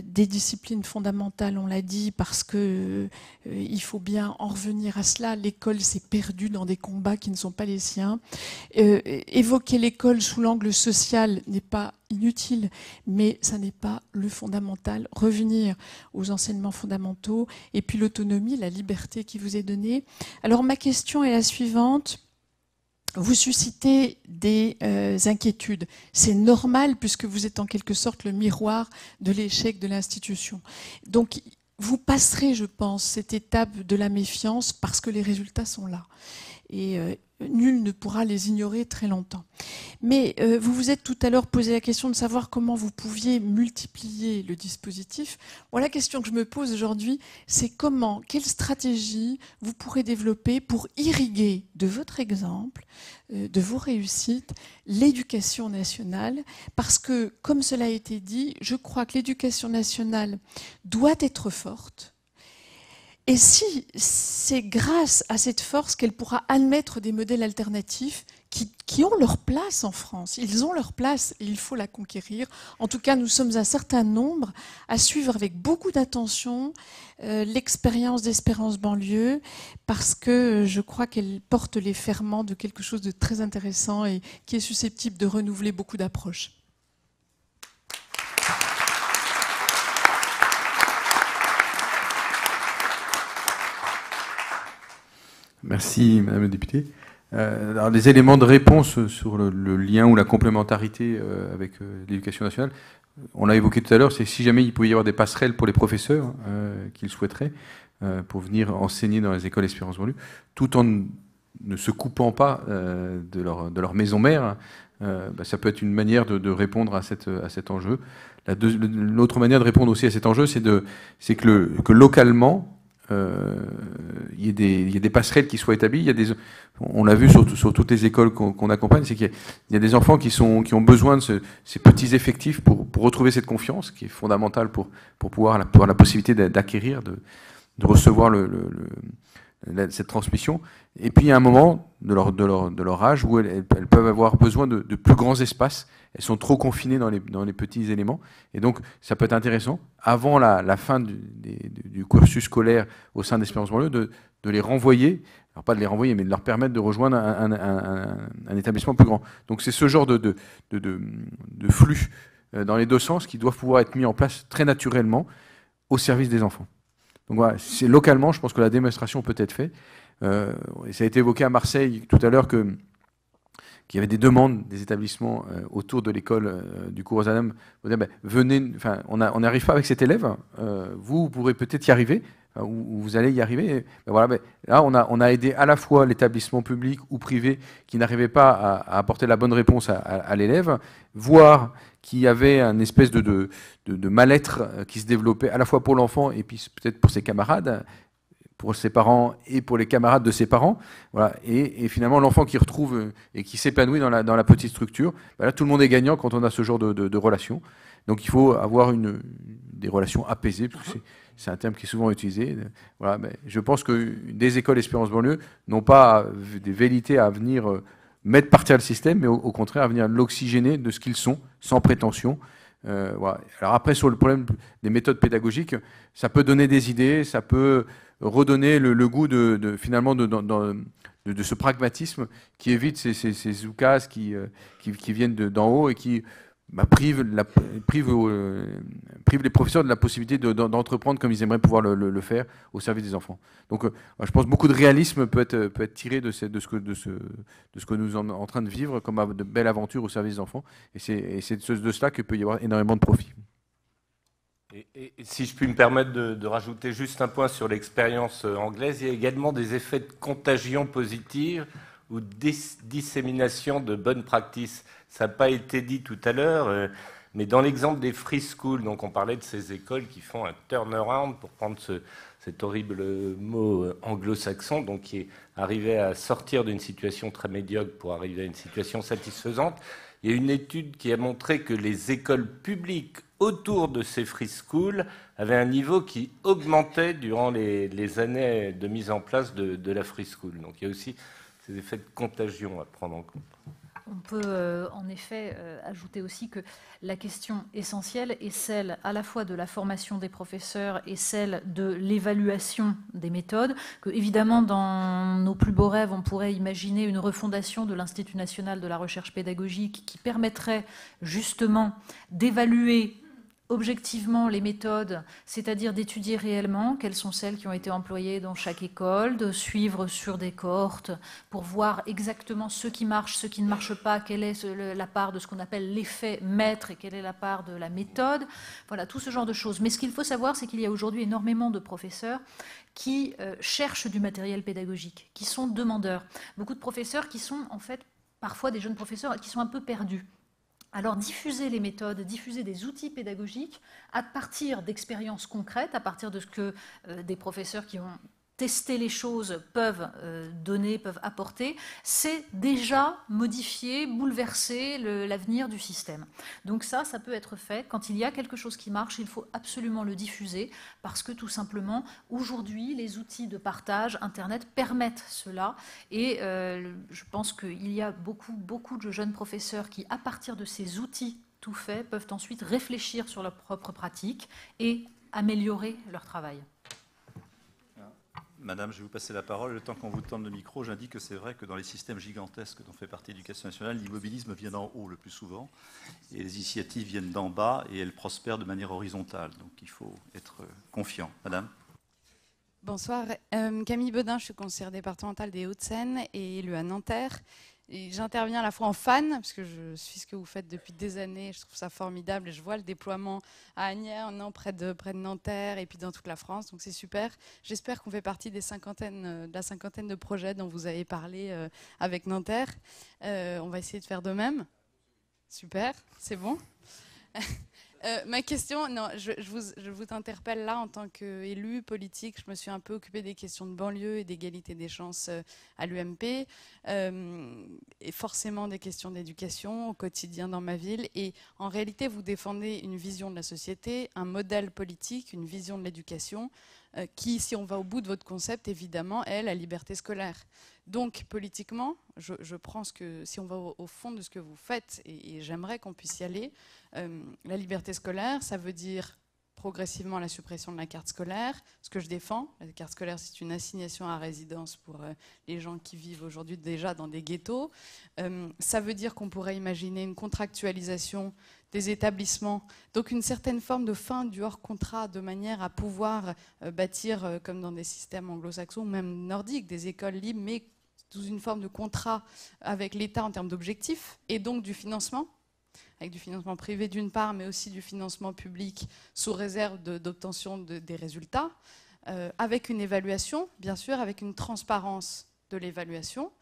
Speaker 13: des disciplines fondamentales, on l'a dit, parce que il faut bien en revenir à cela. L'école s'est perdue dans des combats qui ne sont pas les siens. Évoquer l'école sous l'angle social n'est pas inutile, mais ça n'est pas le fondamental. Revenir aux enseignements fondamentaux et puis l'autonomie, la liberté qui vous est donnée. Alors ma question est la suivante. Vous suscitez des inquiétudes. C'est normal puisque vous êtes en quelque sorte le miroir de l'échec de l'institution. Donc, vous passerez, je pense, cette étape de la méfiance parce que les résultats sont là. Et nul ne pourra les ignorer très longtemps. Mais vous vous êtes tout à l'heure posé la question de savoir comment vous pouviez multiplier le dispositif. Bon, la question que je me pose aujourd'hui, c'est comment, quelle stratégie vous pourrez développer pour irriguer de votre exemple, de vos réussites, l'éducation nationale, parce que, comme cela a été dit, je crois que l'éducation nationale doit être forte. Et si c'est grâce à cette force qu'elle pourra admettre des modèles alternatifs qui ont leur place en France. Ils ont leur place et il faut la conquérir. En tout cas, nous sommes un certain nombre à suivre avec beaucoup d'attention l'expérience d'Espérance Banlieue parce que je crois qu'elle porte les ferments de quelque chose de très intéressant et qui est susceptible de renouveler beaucoup d'approches.
Speaker 8: Merci, Madame la députée. Alors, des éléments de réponse sur le lien ou la complémentarité avec l'éducation nationale. On l'a évoqué tout à l'heure, c'est si jamais il pouvait y avoir des passerelles pour les professeurs qu'ils souhaiteraient pour venir enseigner dans les écoles Espérance Banlieue, tout en ne se coupant pas de leur maison mère, ça peut être une manière de répondre à cet enjeu. L'autre manière de répondre aussi à cet enjeu, c'est que localement, il y a des passerelles qui soient établies. On l'a vu sur toutes les écoles qu'on accompagne, c'est qu'il y a des enfants qui ont besoin de ces petits effectifs pour retrouver cette confiance qui est fondamentale pour pouvoir avoir la possibilité d'acquérir, de recevoir cette transmission. Et puis il y a un moment de leur âge où elles peuvent avoir besoin de plus grands espaces. Elles sont trop confinées dans les petits éléments. Et donc ça peut être intéressant, avant la fin du cursus scolaire au sein d'Espérance Banlieue, de les renvoyer. alors pas de les renvoyer, mais de leur permettre de rejoindre un établissement plus grand. Donc c'est ce genre de flux dans les deux sens qui doivent pouvoir être mis en place très naturellement au service des enfants. Donc voilà, c'est localement, je pense que la démonstration peut être faite. Et ça a été évoqué à Marseille tout à l'heure qu'il y avait des demandes des établissements autour de l'école du cours Rosanam. Venez, enfin, on n'arrive pas avec cet élève, vous pourrez peut-être y arriver, ou vous allez y arriver. Voilà, là, on a aidé à la fois l'établissement public ou privé qui n'arrivait pas à apporter la bonne réponse à l'élève, voire qu'il y avait une espèce de mal-être qui se développait à la fois pour l'enfant et puis peut-être pour ses camarades, pour ses parents et pour les camarades de ses parents. Voilà. Et finalement, l'enfant qui retrouve et qui s'épanouit dans la petite structure, là, tout le monde est gagnant quand on a ce genre de relations. Donc il faut avoir des relations apaisées, parce que c'est un terme qui est souvent utilisé. Voilà, mais je pense que des écoles Espérance Banlieue n'ont pas des velléités à venir mettre par terre le système, mais au contraire à venir l'oxygéner de ce qu'ils sont, sans prétention. Voilà. Alors après, sur le problème des méthodes pédagogiques, ça peut donner des idées, ça peut redonner le goût finalement de ce pragmatisme qui évite ces oukases qui viennent d'en haut et qui privent les professeurs de la possibilité d'entreprendre comme ils aimeraient pouvoir le faire au service des enfants. Donc je pense que beaucoup de réalisme peut être tiré de ce que nous sommes en train de vivre comme de belles aventures au service des enfants. Et c'est de cela qu'il peut y avoir énormément de profit.
Speaker 9: Et si je puis me permettre de rajouter juste un point sur l'expérience anglaise, il y a également des effets de contagion positive ou dissémination de bonnes pratiques. Ça n'a pas été dit tout à l'heure, mais dans l'exemple des free schools, donc on parlait de ces écoles qui font un turnaround, pour prendre cet horrible mot anglo-saxon, donc qui est arrivé à sortir d'une situation très médiocre pour arriver à une situation satisfaisante. Il y a une étude qui a montré que les écoles publiques autour de ces free schools avaient un niveau qui augmentait durant les années de mise en place de la free school. Donc il y a aussi ces effets de contagion à prendre en compte.
Speaker 11: On peut en effet ajouter aussi que la question essentielle est celle à la fois de la formation des professeurs et celle de l'évaluation des méthodes, que évidemment dans nos plus beaux rêves on pourrait imaginer une refondation de l'Institut national de la recherche pédagogique qui permettrait justement d'évaluer objectivement les méthodes, c'est-à-dire d'étudier réellement quelles sont celles qui ont été employées dans chaque école, de suivre sur des cohortes pour voir exactement ce qui marche, ce qui ne marche pas, quelle est la part de ce qu'on appelle l'effet maître et quelle est la part de la méthode. Voilà, tout ce genre de choses. Mais ce qu'il faut savoir, c'est qu'il y a aujourd'hui énormément de professeurs qui cherchent du matériel pédagogique, qui sont demandeurs. Beaucoup de professeurs qui sont en fait parfois des jeunes professeurs qui sont un peu perdus. Alors diffuser les méthodes, diffuser des outils pédagogiques à partir d'expériences concrètes, à partir de ce que des professeurs qui ont testé les choses peuvent donner, peuvent apporter, c'est déjà modifier, bouleverser l'avenir du système. Donc ça peut être fait. Quand il y a quelque chose qui marche, il faut absolument le diffuser parce que tout simplement, aujourd'hui, les outils de partage Internet permettent cela. Et je pense qu'il y a beaucoup de jeunes professeurs qui, à partir de ces outils tout faits, peuvent ensuite réfléchir sur leurs propres pratiques et améliorer leur travail.
Speaker 2: Madame, je vais vous passer la parole. Le temps qu'on vous tende le micro, j'indique que c'est vrai que dans les systèmes gigantesques dont fait partie l'Éducation nationale, l'immobilisme vient d'en haut le plus souvent, et les initiatives viennent d'en bas, et elles prospèrent de manière horizontale. Donc il faut être confiant. Madame.
Speaker 14: Bonsoir. Camille Bedin, je suis conseillère départementale des Hauts-de-Seine et élue à Nanterre. J'interviens à la fois en fan, parce que je suis ce que vous faites depuis des années, je trouve ça formidable, et je vois le déploiement à Asnières, près de Nanterre, et puis dans toute la France, donc c'est super. J'espère qu'on fait partie de la cinquantaine de projets dont vous avez parlé avec Nanterre. On va essayer de faire de même. Super, c'est bon. Ma question, je vous interpelle là en tant qu'élue politique. Je me suis un peu occupée des questions de banlieue et d'égalité des chances à l'UMP, et forcément des questions d'éducation au quotidien dans ma ville. Et en réalité, vous défendez une vision de la société, un modèle politique, une vision de l'éducation qui, si on va au bout de votre concept, évidemment, est la liberté scolaire. Donc, politiquement, je pense que si on va au fond de ce que vous faites, et j'aimerais qu'on puisse y aller, la liberté scolaire, ça veut dire progressivement la suppression de la carte scolaire, ce que je défends. La carte scolaire, c'est une assignation à résidence pour les gens qui vivent aujourd'hui déjà dans des ghettos. Ça veut dire qu'on pourrait imaginer une contractualisation des établissements, donc une certaine forme de fin du hors-contrat, de manière à pouvoir bâtir, comme dans des systèmes anglo-saxons ou même nordiques, des écoles libres, mais sous une forme de contrat avec l'État en termes d'objectifs, et donc du financement, avec du financement privé d'une part, mais aussi du financement public sous réserve d'obtention des résultats, avec une évaluation, bien sûr, avec une transparence de l'évaluation.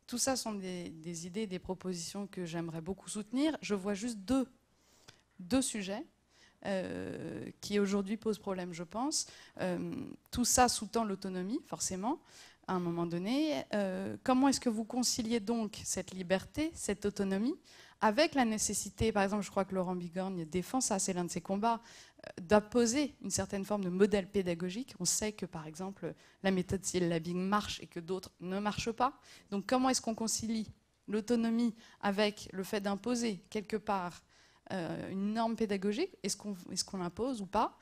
Speaker 14: Tout ça sont des idées, des propositions que j'aimerais beaucoup soutenir. Je vois juste deux sujets qui aujourd'hui posent problème, je pense. Tout ça sous-tend l'autonomie, forcément, à un moment donné. Comment est-ce que vous conciliez donc cette liberté, cette autonomie, avec la nécessité, par exemple, je crois que Laurent Bigorgne défend ça, c'est l'un de ses combats, d'imposer une certaine forme de modèle pédagogique. On sait que, par exemple, la méthode syllabing marche et que d'autres ne marchent pas. Donc comment est-ce qu'on concilie l'autonomie avec le fait d'imposer, quelque part, une norme pédagogique? Est-ce qu'on l'impose ou pas?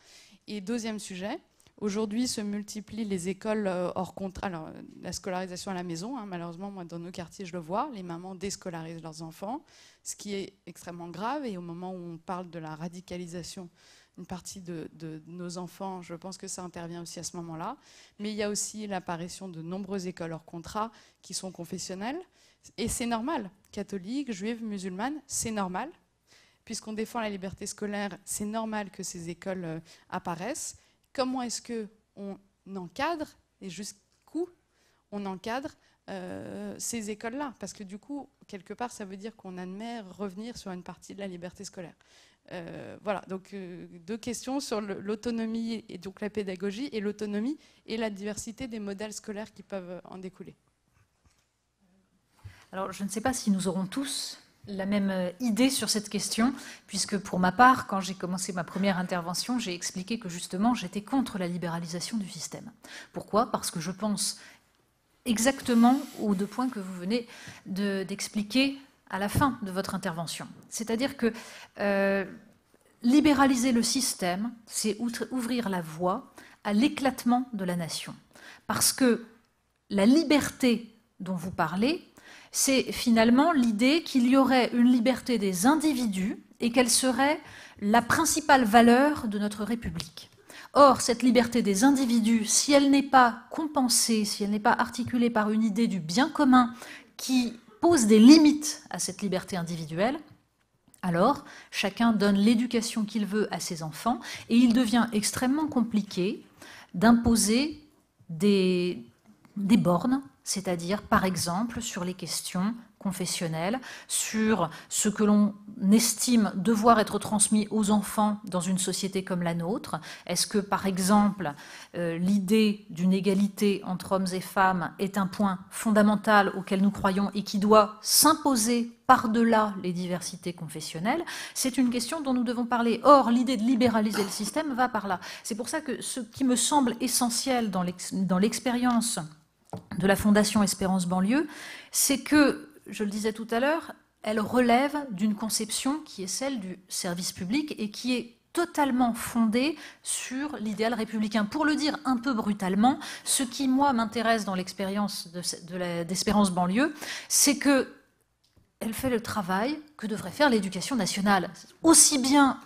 Speaker 14: Et deuxième sujet, aujourd'hui se multiplient les écoles hors contrat. Alors, la scolarisation à la maison, hein, malheureusement, moi, dans nos quartiers, je le vois, les mamans déscolarisent leurs enfants, ce qui est extrêmement grave. Et au moment où on parle de la radicalisation une partie de nos enfants, je pense que ça intervient aussi à ce moment-là. Mais il y a aussi l'apparition de nombreuses écoles hors contrat qui sont confessionnelles. Et c'est normal. Catholiques, juives, musulmanes, c'est normal. Puisqu'on défend la liberté scolaire, c'est normal que ces écoles apparaissent. Comment est-ce qu'on encadre, et jusqu'où on encadre ces écoles-là? Parce que du coup, quelque part, ça veut dire qu'on admet revenir sur une partie de la liberté scolaire. Voilà, donc deux questions sur l'autonomie et donc la pédagogie, et l'autonomie et la diversité des modèles scolaires qui peuvent en découler.
Speaker 11: Alors, je ne sais pas si nous aurons tous la même idée sur cette question, puisque pour ma part, quand j'ai commencé ma première intervention, j'ai expliqué que justement j'étais contre la libéralisation du système. Pourquoi? Parce que je pense exactement aux deux points que vous venez d'expliquer à la fin de votre intervention. C'est-à-dire que libéraliser le système, c'est ouvrir la voie à l'éclatement de la nation. Parce que la liberté dont vous parlez, c'est finalement l'idée qu'il y aurait une liberté des individus et qu'elle serait la principale valeur de notre République. Or, cette liberté des individus, si elle n'est pas compensée, si elle n'est pas articulée par une idée du bien commun qui pose des limites à cette liberté individuelle, alors chacun donne l'éducation qu'il veut à ses enfants et il devient extrêmement compliqué d'imposer des bornes, c'est-à-dire, par exemple, sur les questions confessionnelles, sur ce que l'on estime devoir être transmis aux enfants dans une société comme la nôtre. Est-ce que, par exemple, l'idée d'une égalité entre hommes et femmes est un point fondamental auquel nous croyons et qui doit s'imposer par-delà les diversités confessionnelles? C'est une question dont nous devons parler. Or, l'idée de libéraliser le système va par là. C'est pour ça que ce qui me semble essentiel dans l'expérience de la Fondation Espérance Banlieue, c'est que, je le disais tout à l'heure, elle relève d'une conception qui est celle du service public et qui est totalement fondée sur l'idéal républicain. Pour le dire un peu brutalement, ce qui, moi, m'intéresse dans l'expérience d'Espérance Banlieue, c'est qu'elle fait le travail que devrait faire l'éducation nationale, aussi bien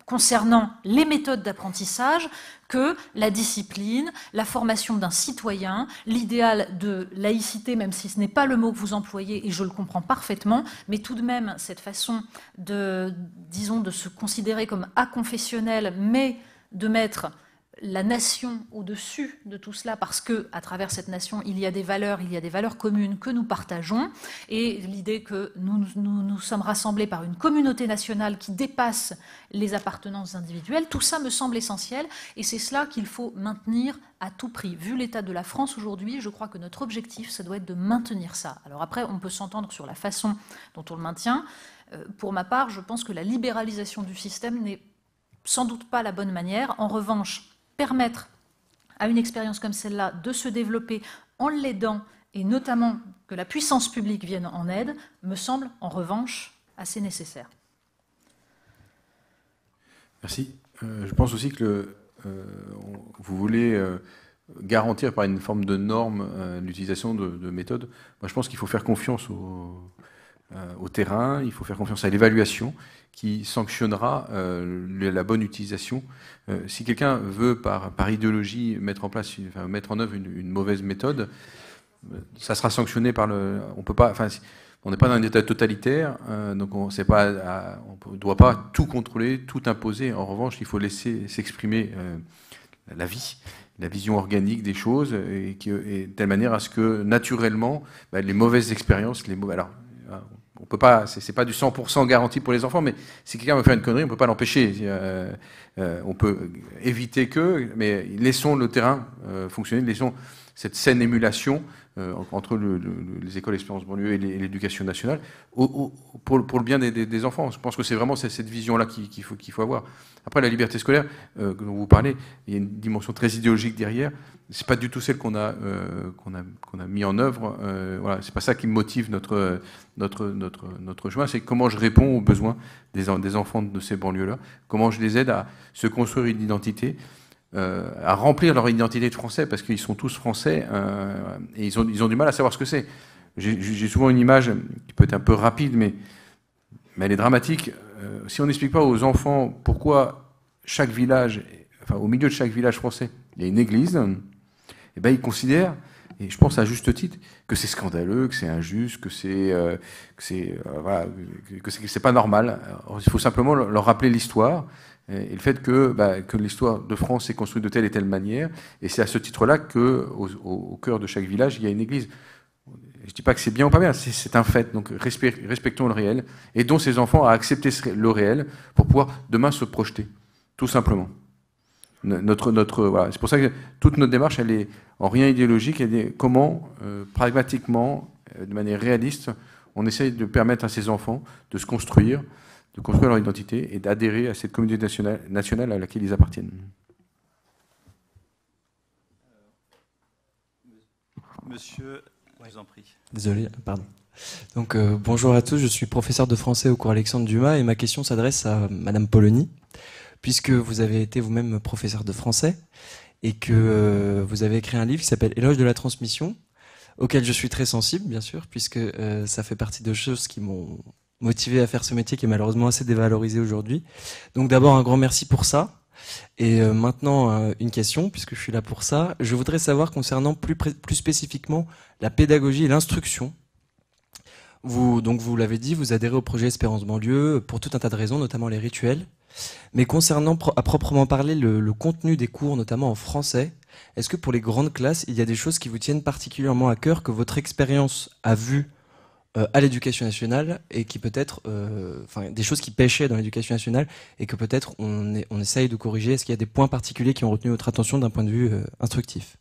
Speaker 11: concernant les méthodes d'apprentissage que la discipline, la formation d'un citoyen, l'idéal de laïcité, même si ce n'est pas le mot que vous employez, et je le comprends parfaitement, mais tout de même cette façon disons, de se considérer comme aconfessionnel, mais de mettre la nation au-dessus de tout cela, parce que à travers cette nation, il y a des valeurs communes que nous partageons, et l'idée que nous sommes rassemblés par une communauté nationale qui dépasse les appartenances individuelles, tout ça me semble essentiel, et c'est cela qu'il faut maintenir à tout prix. Vu l'état de la France aujourd'hui, je crois que notre objectif, ça doit être de maintenir ça. Alors après, on peut s'entendre sur la façon dont on le maintient. Pour ma part, je pense que la libéralisation du système n'est sans doute pas la bonne manière. En revanche, permettre à une expérience comme celle-là de se développer en l'aidant, et notamment que la puissance publique vienne en aide, me semble en revanche assez nécessaire.
Speaker 12: Merci.
Speaker 8: Je pense aussi que vous voulez garantir par une forme de norme l'utilisation de méthodes. Moi, je pense qu'il faut faire confiance au terrain, il faut faire confiance à l'évaluation qui sanctionnera la bonne utilisation. Si quelqu'un veut, par idéologie, mettre en œuvre une mauvaise méthode, ça sera sanctionné par le... On peut pas... On n'est pas dans un état totalitaire, donc on ne doit pas tout contrôler, tout imposer. En revanche, il faut laisser s'exprimer la vie, la vision organique des choses, et de telle manière à ce que, naturellement, les mauvaises expériences, alors, on peut pas, c'est pas du 100% garanti pour les enfants, mais si quelqu'un veut faire une connerie, on peut pas l'empêcher. On peut éviter mais laissons le terrain fonctionner, laissons cette saine émulation entre les écoles Espérance banlieue et l'éducation nationale pour le bien des enfants. Je pense que c'est vraiment cette vision-là qu'il faut avoir. Après, la liberté scolaire dont vous parlez, il y a une dimension très idéologique derrière. C'est pas du tout celle qu'on a mis en œuvre. Voilà, c'est pas ça qui motive notre chemin. C'est comment je réponds aux besoins des enfants de ces banlieues-là. Comment je les aide à se construire une identité, à remplir leur identité de français, parce qu'ils sont tous français et ils ont du mal à savoir ce que c'est. J'ai souvent une image qui peut être un peu rapide, mais elle est dramatique. Si on n'explique pas aux enfants pourquoi chaque village, au milieu de chaque village français, il y a une église, eh ben, ils considèrent, et je pense à juste titre, que c'est scandaleux, que c'est injuste, que c'est pas normal. Alors, il faut simplement leur rappeler l'histoire et le fait que l'histoire de France s'est construite de telle et telle manière, et c'est à ce titre-là qu'au cœur de chaque village, il y a une église. Je ne dis pas que c'est bien ou pas bien, c'est un fait. Donc respectons le réel, aidons ces enfants à accepter le réel pour pouvoir demain se projeter, tout simplement. Voilà. C'est pour ça que toute notre démarche, elle est en rien idéologique, elle est comment, pragmatiquement, de manière réaliste, on essaye de permettre à ces enfants de se construire, de construire leur identité et d'adhérer à cette communauté nationale à laquelle ils appartiennent.
Speaker 2: Monsieur, je vous en prie.
Speaker 15: Désolé, pardon. Donc, bonjour à tous, je suis professeur de français au cours Alexandre Dumas et ma question s'adresse à Madame Polony, puisque vous avez été vous-même professeur de français et que vous avez écrit un livre qui s'appelle Éloge de la transmission, auquel je suis très sensible, bien sûr, puisque ça fait partie de choses qui m'ont motivé à faire ce métier qui est malheureusement assez dévalorisé aujourd'hui. Donc d'abord, un grand merci pour ça. Et maintenant, une question, puisque je suis là pour ça. Je voudrais savoir, concernant plus spécifiquement la pédagogie et l'instruction. Vous l'avez dit, vous adhérez au projet Espérance banlieue pour tout un tas de raisons, notamment les rituels. Mais concernant à proprement parler le contenu des cours, notamment en français, est-ce que pour les grandes classes, il y a des choses qui vous tiennent particulièrement à cœur, que votre expérience a vu à l'éducation nationale et qui peut-être, des choses qui pêchaient dans l'éducation nationale et que peut-être on essaye de corriger? Est-ce qu'il y a des points particuliers qui ont retenu votre attention d'un point de vue instructif?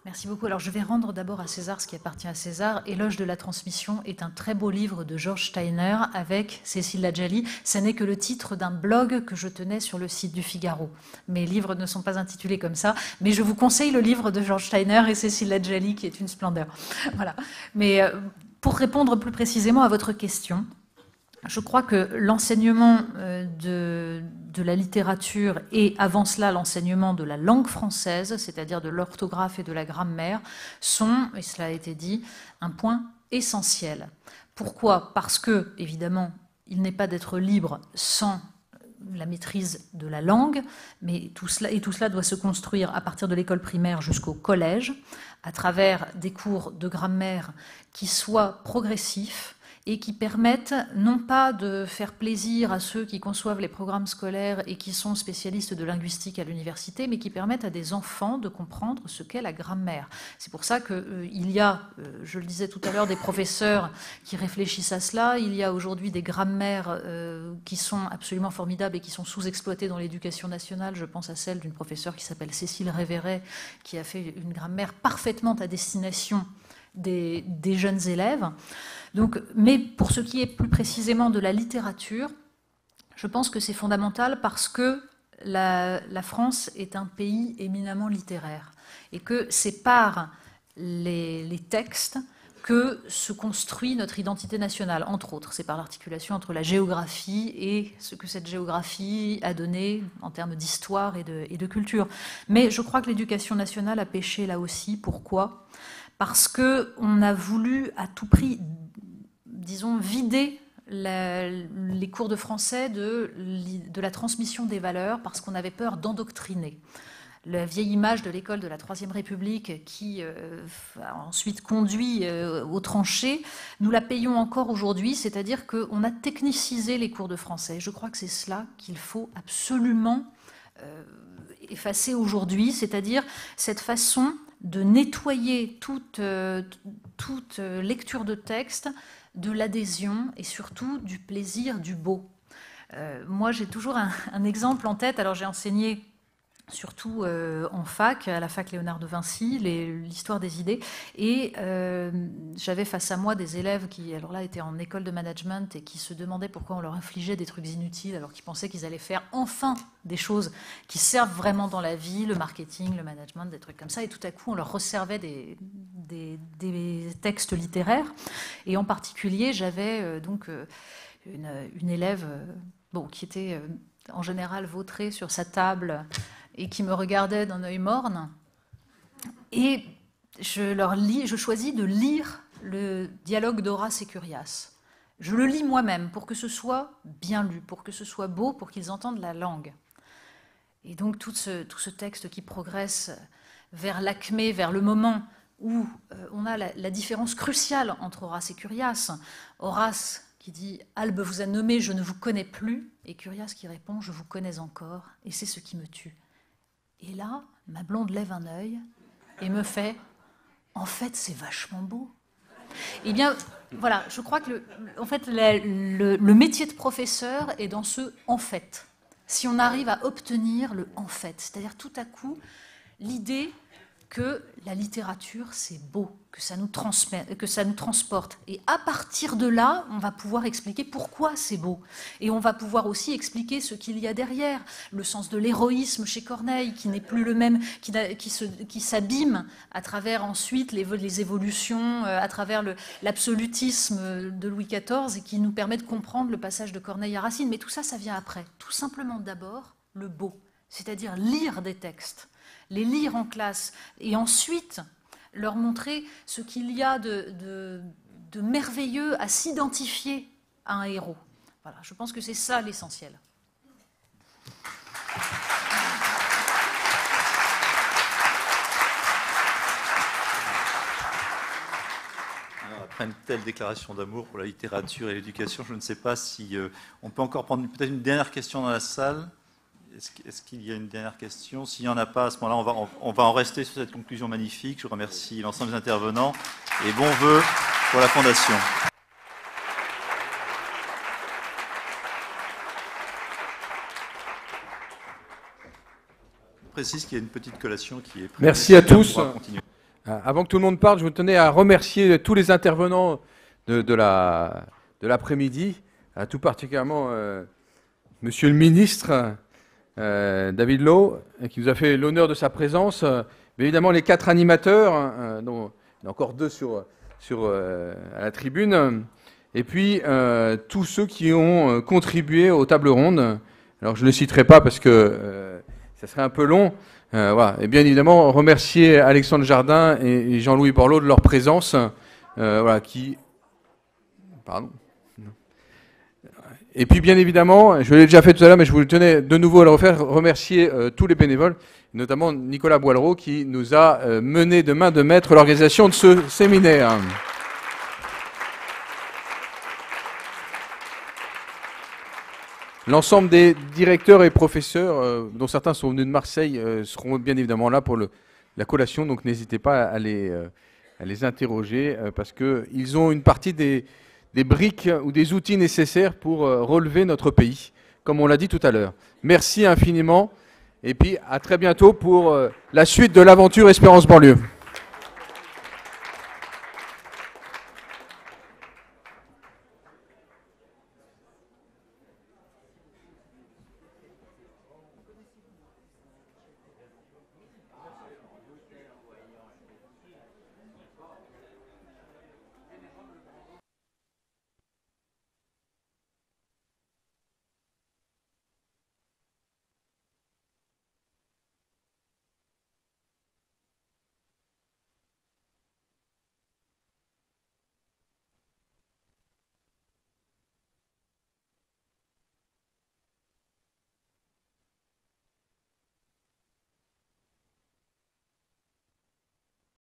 Speaker 11: Merci beaucoup. Alors je vais rendre d'abord à César ce qui appartient à César. Éloge de la transmission est un très beau livre de Georges Steiner avec Cécile Ladjali. Ce n'est que le titre d'un blog que je tenais sur le site du Figaro. Mes livres ne sont pas intitulés comme ça, mais je vous conseille le livre de Georges Steiner et Cécile Ladjali qui est une splendeur. Voilà. Mais pour répondre plus précisément à votre question, je crois que l'enseignement de la littérature et avant cela l'enseignement de la langue française, c'est-à-dire de l'orthographe et de la grammaire, sont, et cela a été dit, un point essentiel. Pourquoi? Parce que, évidemment, il n'est pas d'être libre sans la maîtrise de la langue, mais tout cela doit se construire à partir de l'école primaire jusqu'au collège, à travers des cours de grammaire qui soient progressifs, et qui permettent non pas de faire plaisir à ceux qui conçoivent les programmes scolaires et qui sont spécialistes de linguistique à l'université, mais qui permettent à des enfants de comprendre ce qu'est la grammaire. C'est pour ça qu'il y a, je le disais tout à l'heure, des professeurs qui réfléchissent à cela. Il y a aujourd'hui des grammaires qui sont absolument formidables et qui sont sous-exploitées dans l'éducation nationale. Je pense à celle d'une professeure qui s'appelle Cécile Révéret, qui a fait une grammaire parfaitement à destination des jeunes élèves. Donc, mais pour ce qui est plus précisément de la littérature, je pense que c'est fondamental parce que la France est un pays éminemment littéraire et que c'est par les textes que se construit notre identité nationale, entre autres. C'est par l'articulation entre la géographie et ce que cette géographie a donné en termes d'histoire et de culture. Mais je crois que l'éducation nationale a péché là aussi. Pourquoi ? Parce qu'on a voulu à tout prix, disons, vider les cours de français de la transmission des valeurs, parce qu'on avait peur d'endoctriner. La vieille image de l'école de la Troisième République qui a ensuite conduit aux tranchées, nous la payons encore aujourd'hui, c'est-à-dire qu'on a technicisé les cours de français. Je crois que c'est cela qu'il faut absolument effacer aujourd'hui, c'est-à-dire cette façon de nettoyer toute lecture de texte de l'adhésion et surtout du plaisir du beau. Moi, j'ai toujours un exemple en tête. Alors, j'ai enseigné surtout en fac, à la fac Léonard de Vinci, l'histoire des idées. Et j'avais face à moi des élèves qui, alors là, étaient en école de management et qui se demandaient pourquoi on leur infligeait des trucs inutiles alors qu'ils pensaient qu'ils allaient faire enfin des choses qui servent vraiment dans la vie, le marketing, le management, des trucs comme ça. Et tout à coup, on leur resservait des textes littéraires. Et en particulier, j'avais donc une élève qui était en général vautrée sur sa table et qui me regardait d'un œil morne. Et je choisis de lire le dialogue d'Horace et Curiace. Je le lis moi-même pour que ce soit bien lu, pour que ce soit beau, pour qu'ils entendent la langue. Et donc tout ce texte qui progresse vers l'acmé, vers le moment où on a la différence cruciale entre Horace et Curiace. Horace qui dit « Albe vous a nommé, je ne vous connais plus », et Curiace qui répond « Je vous connais encore, et c'est ce qui me tue ». Et là, ma blonde lève un œil et me fait « En fait, c'est vachement beau ». Eh bien, voilà, je crois que le métier de professeur est dans ce « en fait ». Si on arrive à obtenir le « en fait », c'est-à-dire tout à coup l'idée que la littérature, c'est beau, que ça nous transporte. Et à partir de là, on va pouvoir expliquer pourquoi c'est beau. Et on va pouvoir aussi expliquer ce qu'il y a derrière, le sens de l'héroïsme chez Corneille, qui n'est plus le même, qui s'abîme à travers ensuite les évolutions, à travers l'absolutisme de Louis XIV, et qui nous permet de comprendre le passage de Corneille à Racine. Mais tout ça, ça vient après. Tout simplement d'abord, le beau, c'est-à-dire lire des textes, les lire en classe, et ensuite leur montrer ce qu'il y a de merveilleux à s'identifier à un héros. Voilà, je pense que c'est ça l'essentiel.
Speaker 2: Alors, après une telle déclaration d'amour pour la littérature et l'éducation, je ne sais pas si on peut encore prendre peut-être une dernière question dans la salle. Est-ce qu'il y a une dernière question? S'il n'y en a pas, à ce moment-là, on va en rester sur cette conclusion magnifique. Je remercie l'ensemble des intervenants et bons vœux pour la Fondation. Je précise qu'il y a une petite collation qui est prévue.
Speaker 6: Merci à tous. Avant que tout le monde parte, je tenais à remercier tous les intervenants de l'après-midi, tout particulièrement Monsieur le ministre, David Lowe, qui nous a fait l'honneur de sa présence, mais évidemment les 4 animateurs, dont il y en a encore 2 à la tribune, et puis tous ceux qui ont contribué aux tables rondes. Alors je ne les citerai pas parce que ça serait un peu long. Voilà. Et bien évidemment remercier Alexandre Jardin et Jean-Louis Borloo de leur présence, voilà, Pardon. Et puis bien évidemment, je l'ai déjà fait tout à l'heure, mais je vous tenais de nouveau à le refaire, remercier tous les bénévoles, notamment Nicolas Boileau qui nous a mené de main de maître l'organisation de ce séminaire. L'ensemble des directeurs et professeurs, dont certains sont venus de Marseille, seront bien évidemment là pour la collation, donc n'hésitez pas à les interroger, parce qu'ils ont une partie des briques ou des outils nécessaires pour relever notre pays, comme on l'a dit tout à l'heure. Merci infiniment, et puis à très bientôt pour la suite de l'aventure Espérance Banlieue.